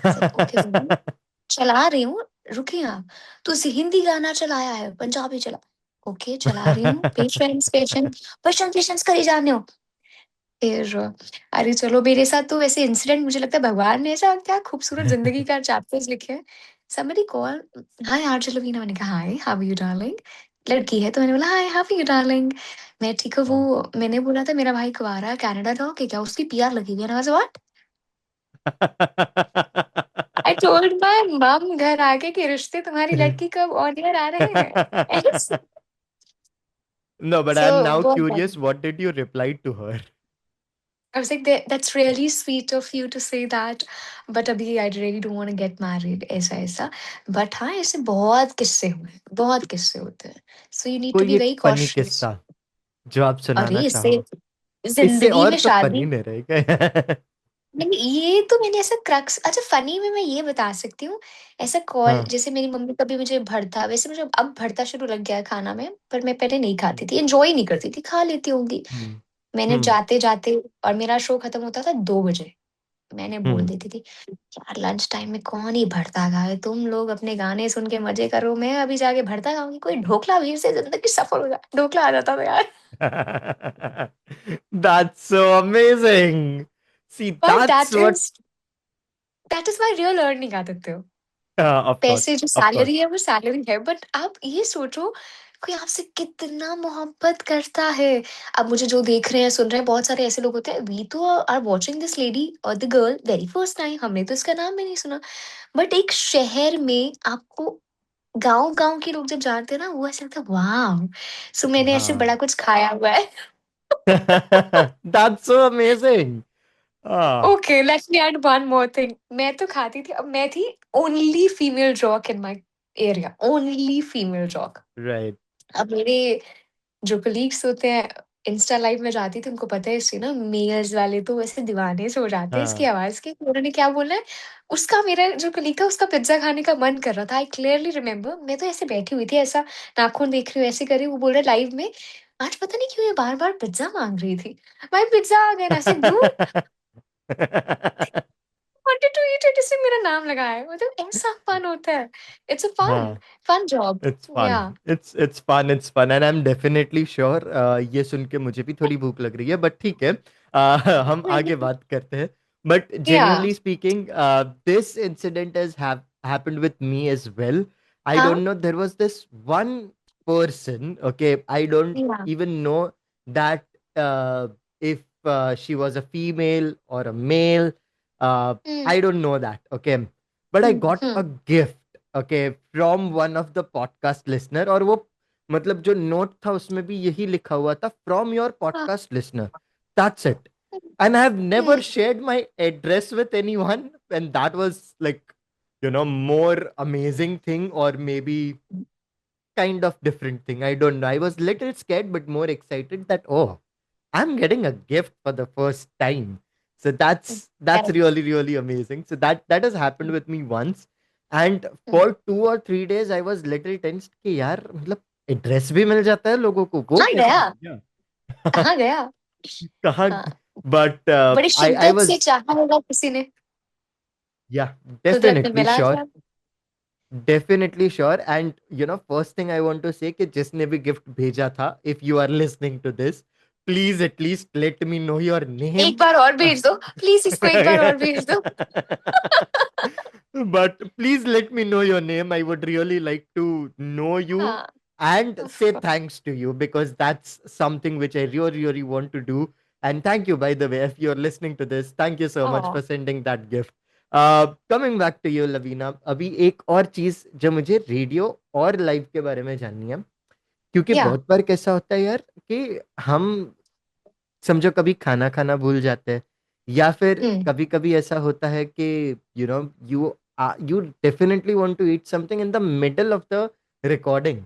ऐसे ओके चला रही हूँ, रुकिए आप। ਤੁਸੀਂ हिंदी गाना चलाया है, पंजाबी चला। ओके चला रही हूँ, पेशेंस पेशेंस पेशेंस पेशेंस करी जाने हो। फिर अरे चलो मेरे साथ तो वैसे इंसिडेंट मुझे लगता है भगवान ने ऐसा क्या खूबसूरत ज़िंदगी का चैप्टर्स लिखे हैं। Somebody call, hi RJ Lavina, मैंने कहा hi how are you darling? लड़की है तो मैंने बोला hi how are you darling? मैं ठीक हूँ। हाँ। वो मैंने बोला था मेरा भाई कुँवारा है, कनाडा रहो कि क्या उसकी पीआर लगी हुई है? And I was what? I told my mum घर आके कि रिश्ते तुम्हारी लड़की कब ऑन एयर आ रहे हैं? ऐसे No, but I'm so now बहुत curious. What did you reply to her? I was like, That's really sweet of you to say that, but अभी I really don't want to get married ऐसा ऐसा. But हाँ ऐसे बहुत किस्से हुए, बहुत किस्से होते हैं. So you need to कोई be एक very फनी cautious. किस्सा जो आप अरे सुनाना इससे चाहो? इससे जिंदगी और में तो शादी, फनी नहीं रहेगा। मैंने ये तो मैंने ऐसा क्रक्स, अच्छा फनी में मैं ये बता सकती हूँ। ऐसा कॉल हाँ। जैसे मेरी मम्मी कभी मुझे भरता, वैसे मुझे अब भरता शुरू लग गया है खाना में, पर मैं पहले नहीं खाती थी, एंजॉय नहीं करती थी, खा लेती होंगी। हम्म। मैंने हम्म। जाते जाते, और मेरा शो खत्म होता था 2 बजे, मैंने बोल हम्म। देती थी यार लंच टाइम में कौन ही भरता खाए, तुम लोग अपने गाने सुन के मजे करो, मैं अभी जाके भरता खाऊंगी, कोई ढोकला भीड़ से जिंदगी सफल हो जाए, ढोकला आ जाता था यार। That's so amazing. See, पर that's what. That is my real earning आदत हो। Of course, पैसे जो of course. सैलरी है वो सैलरी है, बट आप ये सोचो कोई आपसे कितना मोहब्बत करता है। अब मुझे जो देख रहे हैं सुन रहे हैं, बहुत सारे ऐसे लोग होते हैं, वी तो आर वाचिंग दिस लेडी और the girl very first time, हमने तो इसका नाम भी नहीं सुना, बट एक शहर में आपको गाँव-गाँव के लोग जब जानते हैं ना, वो ऐसा लगता है वाओ! सो मैंने ऐसे हाँ. बड़ा कुछ खाया हुआ है। That's so amazing. Ah, okay let me add one more thing, मैं तो खाती थी, अब मैं थी only female jock in my area, only female jock. right. अब मेरे जो कलीग्स होते हैं, इंस्टा लाइव में जाती थी, उनको पता है इससे ना मेल्स वाले तो वैसे दीवाने से हो जाते हैं इसकी हाँ. आवाज़ के, उन्होंने क्या बोला है, उसका मेरा जो कलीग था उसका पिज़्ज़ा खाने का मन कर रहा था। आई क्लियरली रिमेंबर मैं तो ऐसे बैठी हुई थी, ऐसा नाखून देख रही हूँ, ऐसे कर रही हूँ, वो बोल रहा है लाइव में, आज पता नहीं क्यों ये बार-बार पिज़्ज़ा माँग रही थी। भाई पिज़्ज़ा आ गया ना, say dude wanted to eat it, इससे मेरा नाम लगाया है। मतलब ऐसा फन होता है। इट्स अ फन, हाँ. Fun job. It's yeah fun. It's fun. It's fun, and I'm definitely sure. ये सुन के मुझे भी थोड़ी भूख लग रही है, but ठीक है. हम आगे बात करते हैं. But या genuinely speaking, this incident happened with me as well. I हाँ, don't know. There was this one person. Okay, I don't या even know that if she was a female or a male. Hmm, I don't know that. Okay, but I hmm, got hmm. a gift. Okay, from one of the podcast listener, और वो मतलब जो note था उसमें भी यही लिखा हुआ था, फ्रॉम योर हाँ, podcast listener, that's it. And I have never hmm, shared my address with anyone, and that was like more amazing thing, or maybe kind of different thing. I don't know. I was little scared but more excited that, oh, I'm getting a gift for the first time. So that's correct. really amazing. So that has happened with me once, and hmm, for 2 or 3 days I was little tensed कि यार मतलब address भी मिल जाता है लोगों को, वो कहाँ कैसे गया? मिल गया? कहाँ गया? कहाँ? हाँ, But बड़ी I शिद्दत से was, चाहा होगा किसी ने, yeah, कुदरत ने definitely मिला sure. दिया। Definitely sure. And first thing I want to say कि जिसने भी गिफ्ट भेजा था, if you are listening to this, please at least let me know your एक नेम. बार और भेज दो, प्लीज़ इसको एक बार और भेज दो। But please let me know your name. I would really like to know you हाँ, and of say course. thanks to you, because that's something which I really want to do. And thank you, by the way, if you're listening to this. Thank you so much ओह! for sending that gift. Coming back to you, Lavina, अभी एक और चीज जो मुझे radio और live के बारे में जाननी है, क्योंकि या बहुत बार कैसा होता है यार कि हम समझो कभी खाना खाना भूल जाते हैं, या फिर हुँ, कभी कभी ऐसा होता है कि you definitely want to eat something in the middle of the recording,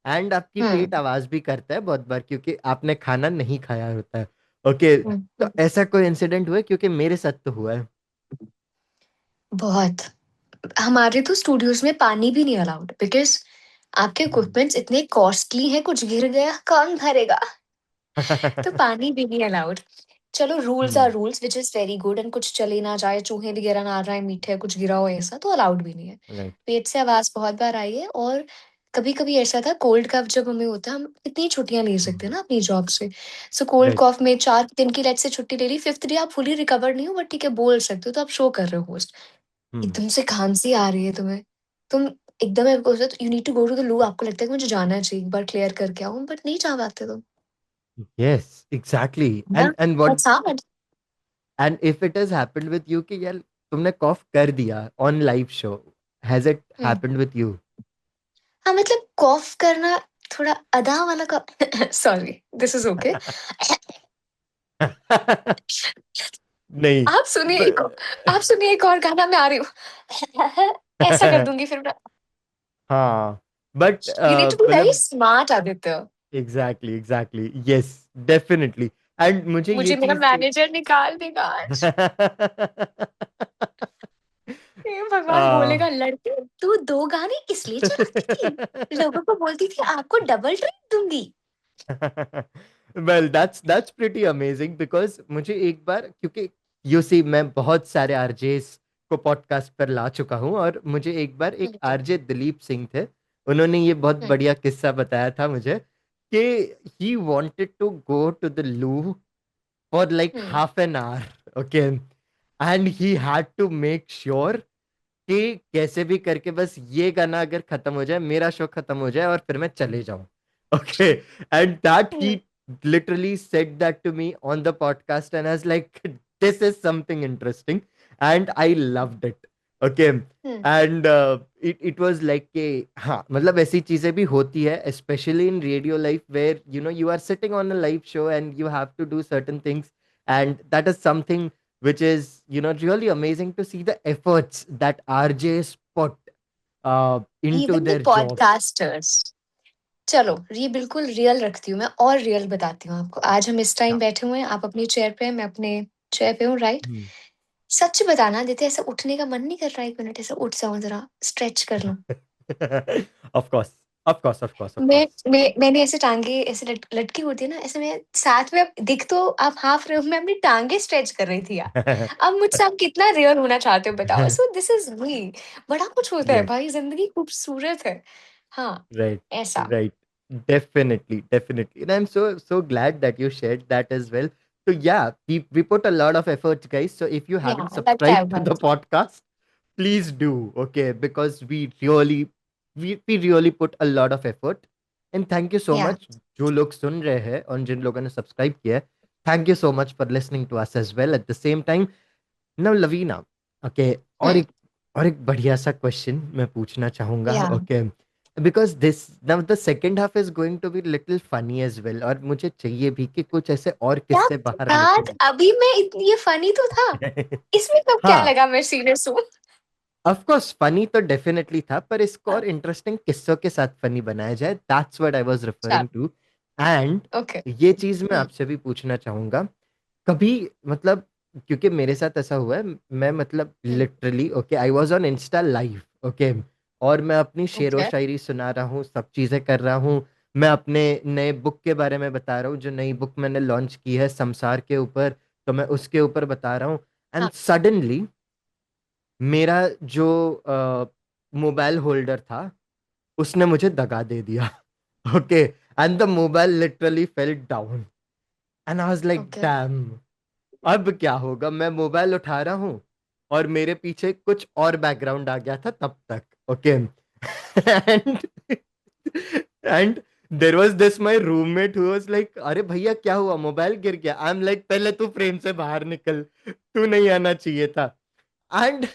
and आपकी हुँ, पेट आवाज भी करता है बहुत बार क्योंकि आपने खाना नहीं खाया होता है. ओके, हुँ, तो हुँ। ऐसा कोई इंसिडेंट हुआ है? क्योंकि मेरे साथ तो हुआ है. बहुत। हमारे तो स्टूडियोज़ में पानी भी नहीं अलाउड, बिकॉज़ आपके हम्म. इक्विपमेंट्स इतने कॉस्टली हैं, कुछ गिर गया कौन भरेगा? तो पानी भी नहीं अलाउड। चलो rules are hmm. Rules which is very good, and कुछ चले ना जाए, चूहे वगैरह ना आ जाएँ, मीठे कुछ गिरा हो ऐसा तो अलाउड भी नहीं है। राइट. पेट से आवाज़ बहुत बार आई है, और कभी कभी ऐसा था, कोल्ड कफ जब हमें होता है, हम इतनी छुट्टियां ले सकते हैं हम्म, ना अपनी जॉब से। So cold right. कॉफ में 4 दिन की लेट से छुट्टी ले ली, 5th डे आप फुली रिकवर नहीं हो, बट ठीक है बोल सकते हो, तो आप शो कर रहे हो होस्ट। हम्म, एकदम से खांसी आ रही है तुम्हें, तुम एकदम you need to go to the loo, आपको लगता है कि मुझे जाना चाहिए, एक बार क्लियर करके आऊं, बट नहीं जा पाते तुम। Yes exactly. Yeah and what that's hard. And if it has happened with you कि यार तुमने कॉफ कर दिया on live show, has it happened with you? हाँ, मतलब कॉफ करना थोड़ा अदा वाला का सॉरी, दिस इज ओके। नहीं। आप सुनिए एक और, आप सुनिए एक और गाना, मैं आ रही हूँ। ऐसा कर दूंगी फिर मैं। हाँ but you need to be very मतलब smart Aditya. Exactly exactly yes definitely. And मुझे ये मुझे मेरा चीज मैनेजर निकाल देगा आज। हे भगवान, आ, बोलेगा लड़की तू 2 गाने इसलिए चलाती थी, लोगों को बोलती थी आपको डबल ट्रेन दूंगी। Well that's pretty amazing because मुझे एक बार, क्योंकि यू सी मैं बहुत सारे आरजेस को पॉडकास्ट पर ला चुका हूं, और मुझे एक बार एक ओके। आरजे दिलीप सिंह थे, उन्होंने ये बहुत हम्म। बढ़िया किस्सा बताया था मुझे कि he wanted to go to the loo for like hmm. Half an hour, okay, and he had to make sure कि कैसे भी करके बस ये गाना अगर खत्म हो जाए, मेरा शो खत्म हो जाए और फिर मैं चले जाऊं, okay. And that he hmm. literally said that to me on the podcast, and I was like, this is something interesting, and I loved it, okay. Hmm. And it was like कि हाँ मतलब ऐसी चीजें भी होती है, especially in radio life where you know you are sitting on a live show and you have to do certain things, and that is something which is really amazing to see the efforts that RJs put into even the their jobs. Podcasters. चलो ये बिल्कुल real रखती हूँ मैं, और real बताती हूँ आपको। आज हम इस टाइम हाँ. बैठे हुए हैं, आप अपनी चेयर पे हैं, मैं अपने चेयर पे हूँ, राइट? Hmm. सच बताना देते, ऐसा उठने का मन नहीं कर रहा, 1 मिनट ऐसा उठ जाऊं, जरा स्ट्रेच कर लूं। Of course, of course, of course, of course. मैंने ऐसे टांगे ऐसे लटकी होती है ना, ऐसे मैं साथ में, आप दिख तो आप हाफ रहे हो, मैं अपनी टांगे स्ट्रेच कर रही थी यार। अब मुझसे आप कितना रियल होना चाहते हो बताओ। So this is me. बड़ा कुछ होता है Yes. भाई, जिंदगी खूबसूरत है। हाँ, Right, ऐसा। right. Definitely, definitely. And I'm so glad that you shared that as well. So yeah, we put a lot of efforts, guys. So if you या haven't that I subscribed to the podcast, please do, okay? Because we really put a lot of effort. And thank you so या much जो लोग सुन रहे हैं और जिन लोगों ने subscribe किया है. Thank you so much for listening to us as well. At the same time, now Lavina, okay, और एक बढ़िया सा क्वेश्चन मैं पूछना चाहूंगा, yeah okay, because this now the second half is going to be little funny as well, और मुझे चाहिए भी कि कुछ ऐसे और क्या किस्से बाहर बात, निकले. अभी मैं इतनी, ये फनी तो था, इसमें कब क्या हाँ, लगा मैं सीरियस हूँ। ऑफ कोर्स फनी तो डेफिनेटली था, पर इसको हाँ, और इंटरेस्टिंग किस्सों के साथ फनी बनाया जाए, दैट्स व्हाट आई वाज चल, रेफरिंग टू. And okay. ये चीज मैं हम्म। आपसे भी पूछना चाहूंगा, कभी मतलब, क्योंकि मेरे साथ ऐसा हुआ है, मैं मतलब hmm. Literally, okay, I was on insta live, okay, और मैं अपनी शेरो ओके। शायरी सुना रहा हूँ, सब चीजें कर रहा हूँ, मैं अपने नए बुक के बारे में बता रहा हूँ, जो नई बुक मैंने लॉन्च की है संसार के ऊपर, तो मैं उसके ऊपर बता रहा हूँ. एंड हाँ। सडनली मेरा जो मोबाइल होल्डर था उसने मुझे दगा दे दिया. Okay, and the mobile literally fell down, and I was like okay. Dam, अब क्या होगा. मैं मोबाइल उठा रहा हूँ और मेरे पीछे कुछ और बैकग्राउंड आ गया था तब तक, okay. And and there was this my roommate who was like, अरे भैया क्या हुआ, मोबाइल गिर गया. आई एम लाइक, पहले तू फ्रेम से बाहर निकल, तू नहीं आना चाहिए था. And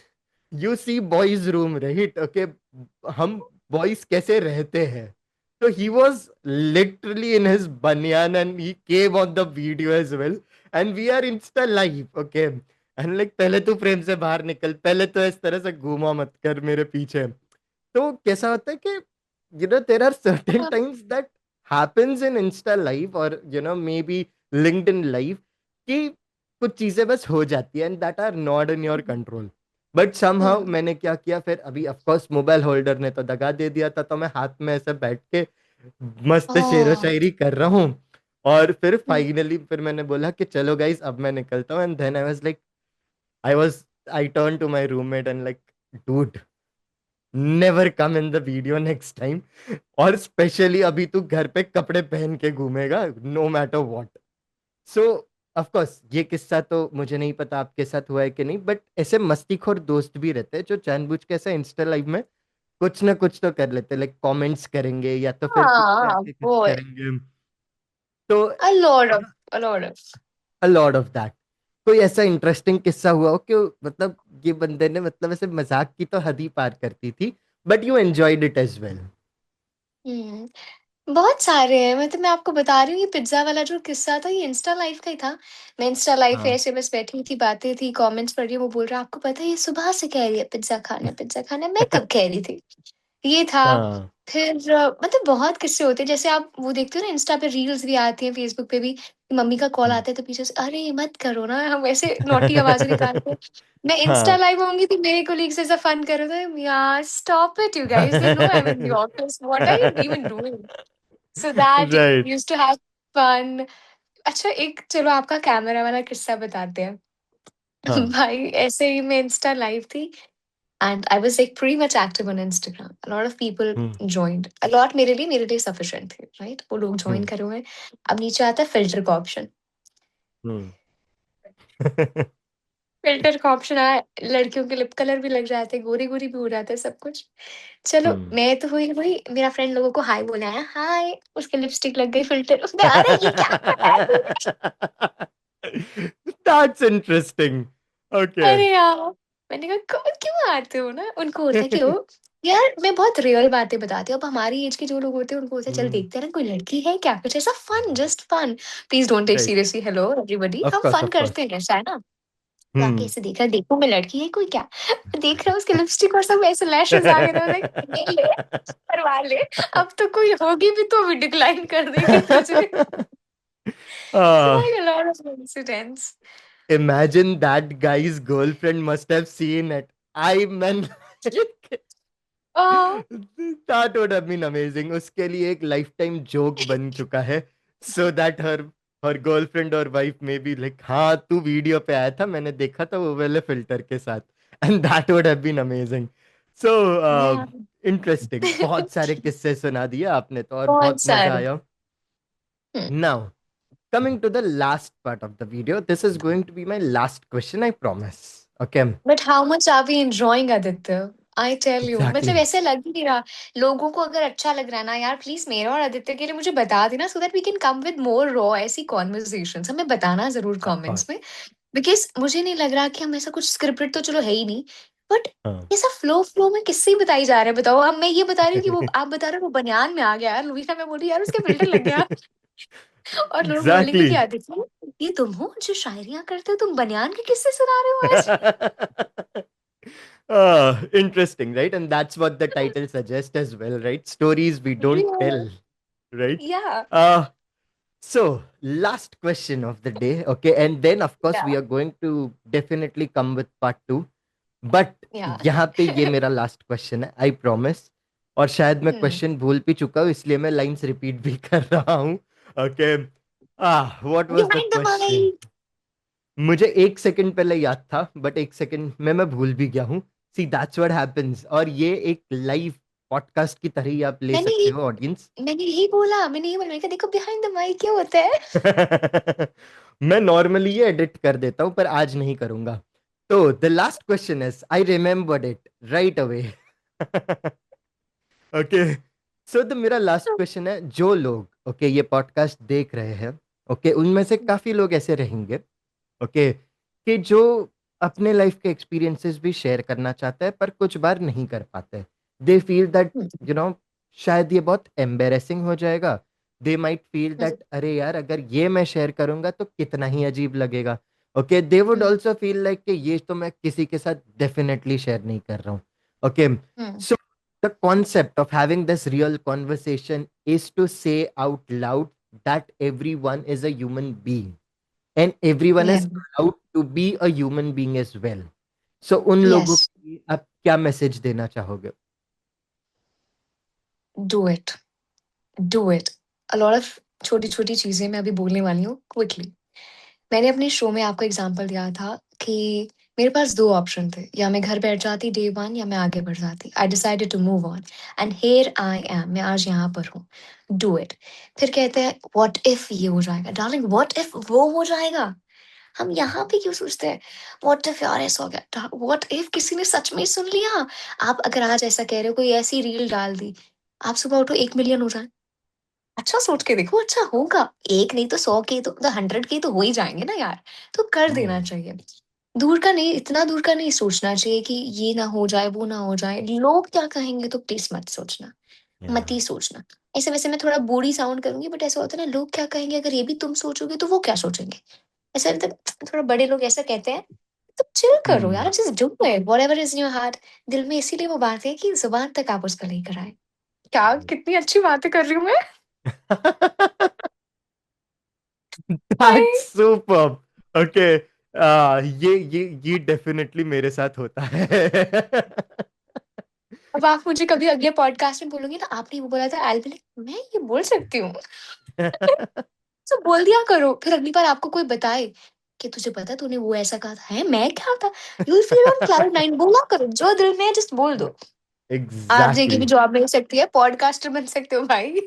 you see boys room, right, okay, हम बॉयज कैसे रहते हैं. तो he was literally in his baniyan and he came on the video as well, and we are insta live, okay, and like पहले तू फ्रेम से बाहर निकल, पहले तो इस तरह से घूमा मत कर मेरे पीछे. तो कैसा होता है कि देर आर सर्टेन हाँ। Times that happens in insta live और maybe LinkedIn live, कि कुछ चीजें बस हो जाती है and that are not in your control. But somehow hmm. मैंने क्या किया फिर, अभी ऑफ कोर्स मोबाइल होल्डर ने तो दगा दे दिया था, तो मैं हाथ में ऐसे बैठ के मस्त शेरो ओह। शायरी कर रहा हूँ. और फिर हम्म। फाइनली फिर मैंने बोला कि चलो गाइस अब मैं निकलता हूँ, and then I was like, I turn to my roommate and like, dude, never come in the video next time. और स्पेशली अभी तू घर पे कपड़े पहन के घूमेगा, no matter what. So of course ये किस्सा तो मुझे नहीं पता आपके साथ हुआ है कि नहीं, बट ऐसे मस्तीखोर दोस्त भी रहते हैं जो जानबूझ के ऐसे इंस्टा लाइव में कुछ ना कुछ तो कर लेते हैं, लाइक कमेंट्स करेंगे या तो फिर पीछे हाँ आके कुछ वो है। करेंगे। तो a lot of a lot of that. कोई ऐसा इंटरेस्टिंग किस्सा हुआ हो कि मतलब ये बंदे ने मतलब ऐसे मजाक की तो हद ही पार करती थी, but you enjoyed it as well. Hmm बहुत सारे हैं, मतलब मैं आपको बता रही हूँ, ये पिज्जा वाला जो किस्सा था ये इंस्टा लाइव का ही था। मैं इंस्टा लाइव पे हाँ। ऐसे बस बैठी थी, बातें थी, कमेंट्स पढ़ रही हूँ, वो बोल रहा है आपको पता है ये सुबह से कह रही है पिज्जा खाना है, मैं कब कह रही थी। ये था। हाँ। फिर मतलब बहुत किस्से होते हैं, जैसे आप वो देखते हो ना इंस्टा पे रील्स भी आती हैं, फेसबुक पे भी, मम्मी का कॉल हम्म। आता है तो पीछे से अरे मत करो ना, हम ऐसे नोटी आवाजें निकालते हैं। मैं इंस्टा हाँ। लाइव होंगी तो मेरे कोलीग्स ऐसा फन कर रहे थे, यार stop it you guys, they know I am in the office, what are you even doing. So that right. Used to have fun. अच्छा एक चलो आपका कैमरा वाला किस्सा बताते हैं। हाँ। भाई ऐसे ही मैं इंस्टा लाइव थी and I was like pretty much active on Instagram. A lot of people hmm. joined. A lot मेरे लिए sufficient थे, right? वो लोग join हम्म। करे हुए हैं। अब नीचे आता है filter का option। हम्म। filter का option आया, लड़कियों के लिप कलर भी लग जाते हैं, गोरी गोरी भी हो जाता है सब कुछ। चलो हम्म। मैं तो हुई हुई, मेरा फ्रेंड लोगों को हाय बोला है, हाय, उसके लिपस्टिक लग गई फिल्टर, उसने अरे ये क्या कर रहा है तू? That's interesting. Okay. अरे यार, मैंने कहा क्यों आते हो ना, उनको होता है कि ओ यार मैं बहुत रियल बातें बताती हूँ। अब हमारी एज के जो लोग होते हैं उनको होता है चल हम्म। देखते हैं ना कोई लड़की है क्या, कुछ ऐसा fun, just fun. Please don't take right. Seriously, hello everybody, of हम कोर्स, फन ऑफ कोर्स। करते हैं ऐसा है ना। तो आके हम्म। ऐसे देख रहा, देखो मैं लड़की है कोई क्या, देख रहा हूँ उसके लिपस्टिक और सब ऐसे लैशेस आ गए थे, लाइक ले ले करवा ले, अब तो कोई होगी भी तो भी डिक्लाइन कर देगी तुझे। Ah, Like a lot of incidents. imagine that guy's girlfriend must have seen it. I mean, Oh, that would have been amazing. उसके लिए एक लाइफ टाइम जोक बन चुका है, so that her girlfriend और वाइफ में भी लाइक, हाँ तू वीडियो पे आया था, मैंने देखा था वो वाले फिल्टर के साथ, and that would have been amazing. So yeah. interesting. बहुत सारे किस्से सुना दिए आपने तो, और बहुत बहुत मजा सारे। आया। Hmm. Now, coming to the last part of the video, this is going to be my last question, I promise. Okay. But how much are we enjoying Aditya, I tell you, मतलब Exactly. ऐसे लग ही नहीं रहा। लोगों को अगर अच्छा लग रहा है ना यार, प्लीज मेरा और आदित्य के लिए मुझे बता देना, so that we can come with more raw ऐसी कॉन्वर्सेशंस, हमें बताना जरूर Of कमेंट्स course. में। बिकॉज मुझे नहीं लग रहा कि हम ऐसा कुछ स्क्रिप्टेड तो चलो है ही नहीं, बट हाँ. ऐसा फ्लो फ्लो में किससे ही बताई जा रहा है बताओ। हम मैं ये बता रही हूँ कि वो आप बता रहे हो वो बनियान में आ गया यार, लुईसा मैं बोल रही यार उसके फिल्टर लग गया। और लोग बोलेंगे कि Exactly. आदित्य ये तुम हो जो शायरियां करते हो, तुम बनियान के किस्से सुना रहे हो आज। Interesting, right? And that's what the title suggests as well, right? Stories we don't tell, right? या Uh, so, last question of the day, okay? And then, of course, या we are going to definitely come with part two. But या यहाँ पे ये मेरा last question है, I promise. और शायद मैं हम्म क्वेश्चन भूल भी चुका हूँ, इसलिए मैं लाइंस रिपीट भी कर रहा हूँ। Okay. What was the behind the question? Mic. मुझे एक सेकंड पहले याद था, बट एक सेकंड में मैं भूल भी गया हूँ। सी दैट्स व्हाट हैपेंस, और ये एक लाइव पॉडकास्ट की तरह ही आप ले मैंने सकते ये हो ऑडियंस। मैंने यही बोला, मैंने कहा देखो बिहाइंड द माइक क्या होता है। मैं नॉर्मली ये एडिट कर देता हूँ, पर आज नहीं करूंगा। तो the last question is, I remembered it right away. Okay. So the मेरा लास्ट क्वेश्चन है, जो लोग ओके ये पॉडकास्ट देख रहे हैं, ओके उनमें से काफी लोग ऐसे रहेंगे, ओके, कि जो अपने लाइफ के एक्सपीरियंसेस भी शेयर करना चाहते हैं पर कुछ बार नहीं कर पाते। They feel that, you know, शायद ये बहुत एम्बेरेसिंग हो जाएगा। दे माइट फील दैट अरे यार अगर ये मैं शेयर करूंगा तो कितना ही अजीब लगेगा। Okay, they would also feel like कि ये तो मैं किसी के साथ डेफिनेटली शेयर नहीं कर रहा हूँ। Okay. So the concept of having this real conversation is to say out loud that every one is a human being and everyone या is allowed to be a human being as well. So उन लोगों yes, को आप क्या message देना चाहोगे? Do it, do it. A lot of छोटी छोटी चीजें मैं अभी बोलने वाली हूँ क्विकली। मैंने अपने शो में आपको एग्जांपल दिया था कि मेरे पास 2 ऑप्शन थे, या मैं घर बैठ जाती डे 1 या मैं आगे बढ़ जाती। I decided to move on and here I am, मैं आज यहाँ पर हूँ। Do it. फिर कहते हैं व्हाट इफ ये हो जाएगा? डार्लिंग व्हाट इफ वो हो जाएगा? हम यहाँ पे क्यों सोचते हैं व्हाट इफ यार ऐसा हो गया? व्हाट इफ किसी ने सच में ही सुन लिया? आप अगर आज ऐसा कह रहे हो, कोई ऐसी रील डाल दी, आप सुबह उठो 1 मिलियन हो जाए। अच्छा सोच के देखो, अच्छा होगा। 1 नहीं तो 100 के तो 100 के तो हो ही जाएँगे ना यार, तो कर देना हम्म। चाहिए। दूर का नहीं, इतना दूर का नहीं सोचना चाहिए कि ये ना हो जाए, वो ना हो जाए, लोग क्या कहेंगे तो प्लीज़ मत सोचना, मत Yeah. ही सोचना। ऐसे वैसे मैं थोड़ा बूढ़ी साउंड करूँगी, बट ऐसा होता है ना, लोग क्या कहेंगे अगर ये भी तुम सोचोगे तो वो क्या सोचेंगे? ऐसा मतलब थोड़ा बड़े लोग ऐसा कहते हैं, तो चिल करो Hmm. यार, just do it whatever is in your heart. दिल में इसीलिए वो बात है कि ज़ुबान तक आप उसका लेकर आए। क्या कितनी अच्छी बातें कर रही हूँ मैं। भाई, That's superb. Okay. ये डेफिनेटली मेरे साथ होता है. अब आप मुझे कभी अगले पॉडकास्ट में बोलोगे ना आपने वो बोला था, आई विल बी लाइक मैं ये बोल सकती हूँ। तो बोल दिया करो, फिर अगली बार आपको कोई बताए कि तुझे पता है तूने वो ऐसा कहा था, है मैं क्या था? You will feel on cloud 9, बोला करो जो दिल में है, जस्ट बोल दो। आरजे की भी Exactly. जॉब मिल सकती है, पॉडकास्टर बन सकते हो भाई।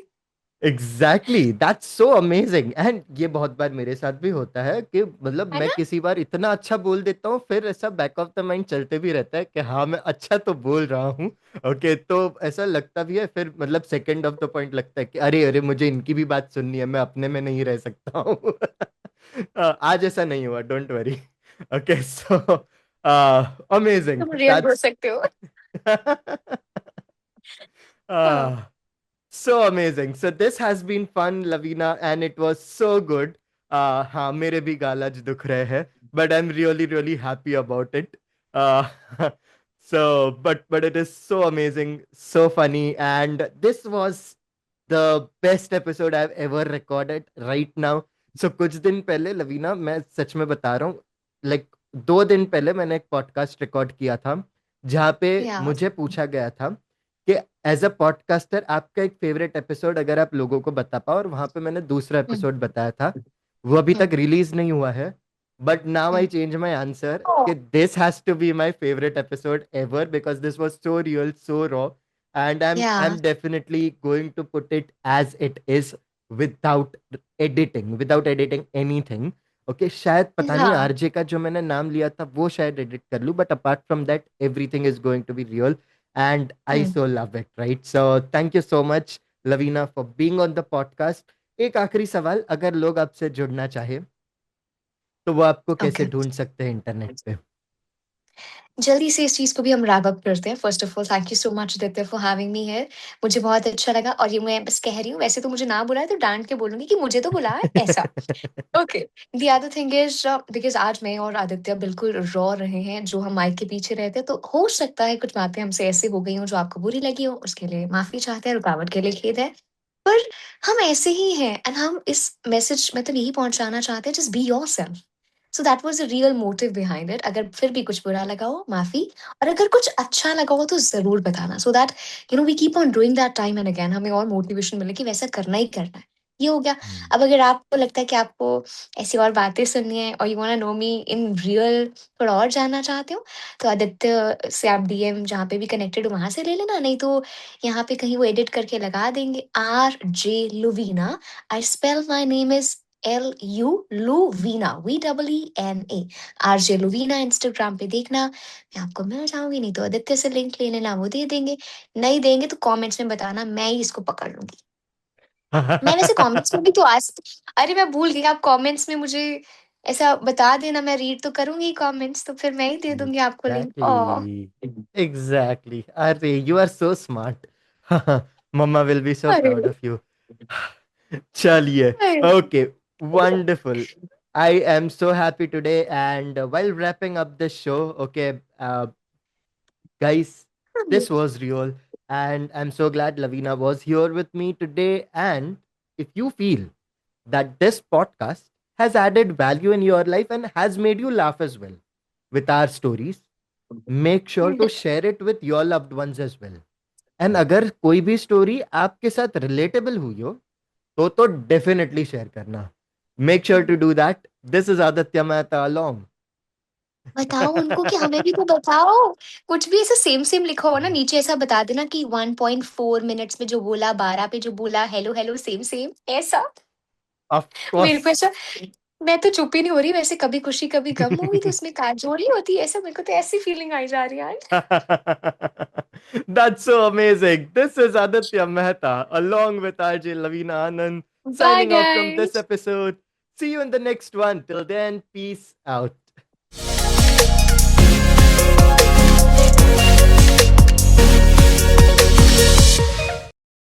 Exactly that's so amazing and ये बहुत बार मेरे साथ भी होता है कि मतलब है मैं ना? किसी बार इतना अच्छा बोल देता हूँ फिर ऐसा बैक ऑफ द माइंड चलते भी रहता है कि हाँ मैं अच्छा तो बोल रहा हूँ. ओके तो ऐसा लगता भी है फिर मतलब सेकंड ऑफ द पॉइंट लगता है कि अरे अरे मुझे इनकी भी बात सुननी है मैं अपने में नहीं रह सकता हूँ. आज ऐसा नहीं हुआ don't worry. Okay so amazing तुम रियल बोल दैट्स. सकते हो। हाँ। So amazing. So this has been fun, Lavina, and it was so good. हाँ मेरे भी गाल आज दुख रहे हैं, but I'm really really happy about it. Uh, so but it is so amazing, so funny, and this was the best episode I've ever recorded right now. So कुछ दिन पहले लवीना मैं सच में बता रहा हूँ like 2 दिन पहले मैंने एक पॉडकास्ट रिकॉर्ड किया था जहाँ पे या मुझे पूछा गया था कि एज अ पॉडकास्टर आपका एक फेवरेट एपिसोड अगर आप लोगों को बता पाओ और वहां पे मैंने दूसरा हम्म, एपिसोड बताया था वो अभी तक हम्म, रिलीज नहीं हुआ है but now I hmm, change my answer कि this has to be my favourite episode ever because this was so real so raw and I या am definitely going to put it as it is without without editing anything. Okay शायद पता नहीं हाँ, RJ का जो मैंने नाम लिया था वो शायद एडिट कर लूं but apart from that everything is going to be real and I hmm, so love it, right? So thank you so much, Lavina, for being on the podcast. एक आखिरी सवाल अगर लोग आपसे जुड़ना चाहे तो वो आपको कैसे ओके। ढूंढ सकते हैं इंटरनेट पे? जल्दी से इस चीज़ को भी हम रैप अप करते हैं। First of all thank you so much Aditya for having me here. मुझे बहुत अच्छा लगा, और ये मैं बस कह रही हूँ, वैसे तो मुझे ना बुलाए तो डाँट के बोलूँगी कि मुझे तो बुलाया ऐसा। Okay, the other thing is because आज मैं और आदित्य बिल्कुल रॉ रहे हैं, जो हम माइक के पीछे रहते हैं, तो हो सकता है कुछ बातें हमसे ऐसी हो गई हों जो आपको बुरी लगी हो, उसके लिए माफ़ी चाहते हैं, रुकावट के लिए खेद है। पर हम ऐसे ही हैं, एंड हम इस मैसेज मतलब यही पहुँचाना चाहते हैं, just be yourself. So that was the real motive behind it. अगर फिर भी कुछ बुरा लगा हो, माफ़ी, और अगर कुछ अच्छा लगा हो तो ज़रूर बताना, so that we keep on doing that time and again, हमें और मोटिवेशन मिले कि वैसा करना ही करना है। ये हो गया। हम्म. अब अगर आपको लगता है कि आपको ऐसी और बातें सुननी है, और you want to know me in real, थोड़ा और जानना चाहते हो, तो आदित्य से आप डीएम जहाँ पे भी कनेक्टेड हो वहाँ से ले लेना, नहीं तो यहाँ पे कहीं वो एडिट करके लगा देंगे, RJ Luvina. I spell my name is LU Luvina, VEENA, RJ Luvina Instagram पे देखना, मैं आपको मिल जाऊँगी, नहीं तो आदित्य से लिंक ले लेना, वो दे देंगे। नहीं देंगे तो कमेंट्स में बताना, मैं ही इसको पकड़ लूँगी। मैं वैसे कमेंट्स में भी तो आज, अरे मैं भूल गई, आप कमेंट्स में मुझे ऐसा बता देना, मैं रीड तो करूँगी कमेंट्स, तो फिर मैं ही दे दूँगी आपको link. Oh! Exactly. Exactly. Arre, you are so smart. Mama will be so अरे! proud of you. चलिए. अरे! Okay. Wonderful. I am so happy today. And while wrapping up this show, okay, guys, this was real. And I'm so glad Lavina was here with me today. And if you feel that this podcast has added value in your life and has made you laugh as well with our stories, make sure to share it with your loved ones as well. And अगर कोई भी story आपके साथ relatable हुई हो तो definitely share करना. Make sure to do that. This is Aditya Mehta along बताओ उनको कि हमें भी तो बताओ। कुछ भी ऐसा सेम सेम लिखा हो ना नीचे, ऐसा बता देना कि 1.4 मिनट्स में जो बोला, 12 पे जो बोला, हेलो हेलो सेम सेम ऐसा। Of मेरे को course. ऐसा, मैं तो चुप ही नहीं हो रही। वैसे कभी खुशी कभी गम मूवी तो उसमें काजोल ही होती है, ऐसा मेरे को तो ऐसी फीलिंग आई जा रही है आज। That's so amazing. This is Aditya Mehta along with RJ Lavina Anand bye signing off from this guys. episode. See you in the next one. Till then, peace out.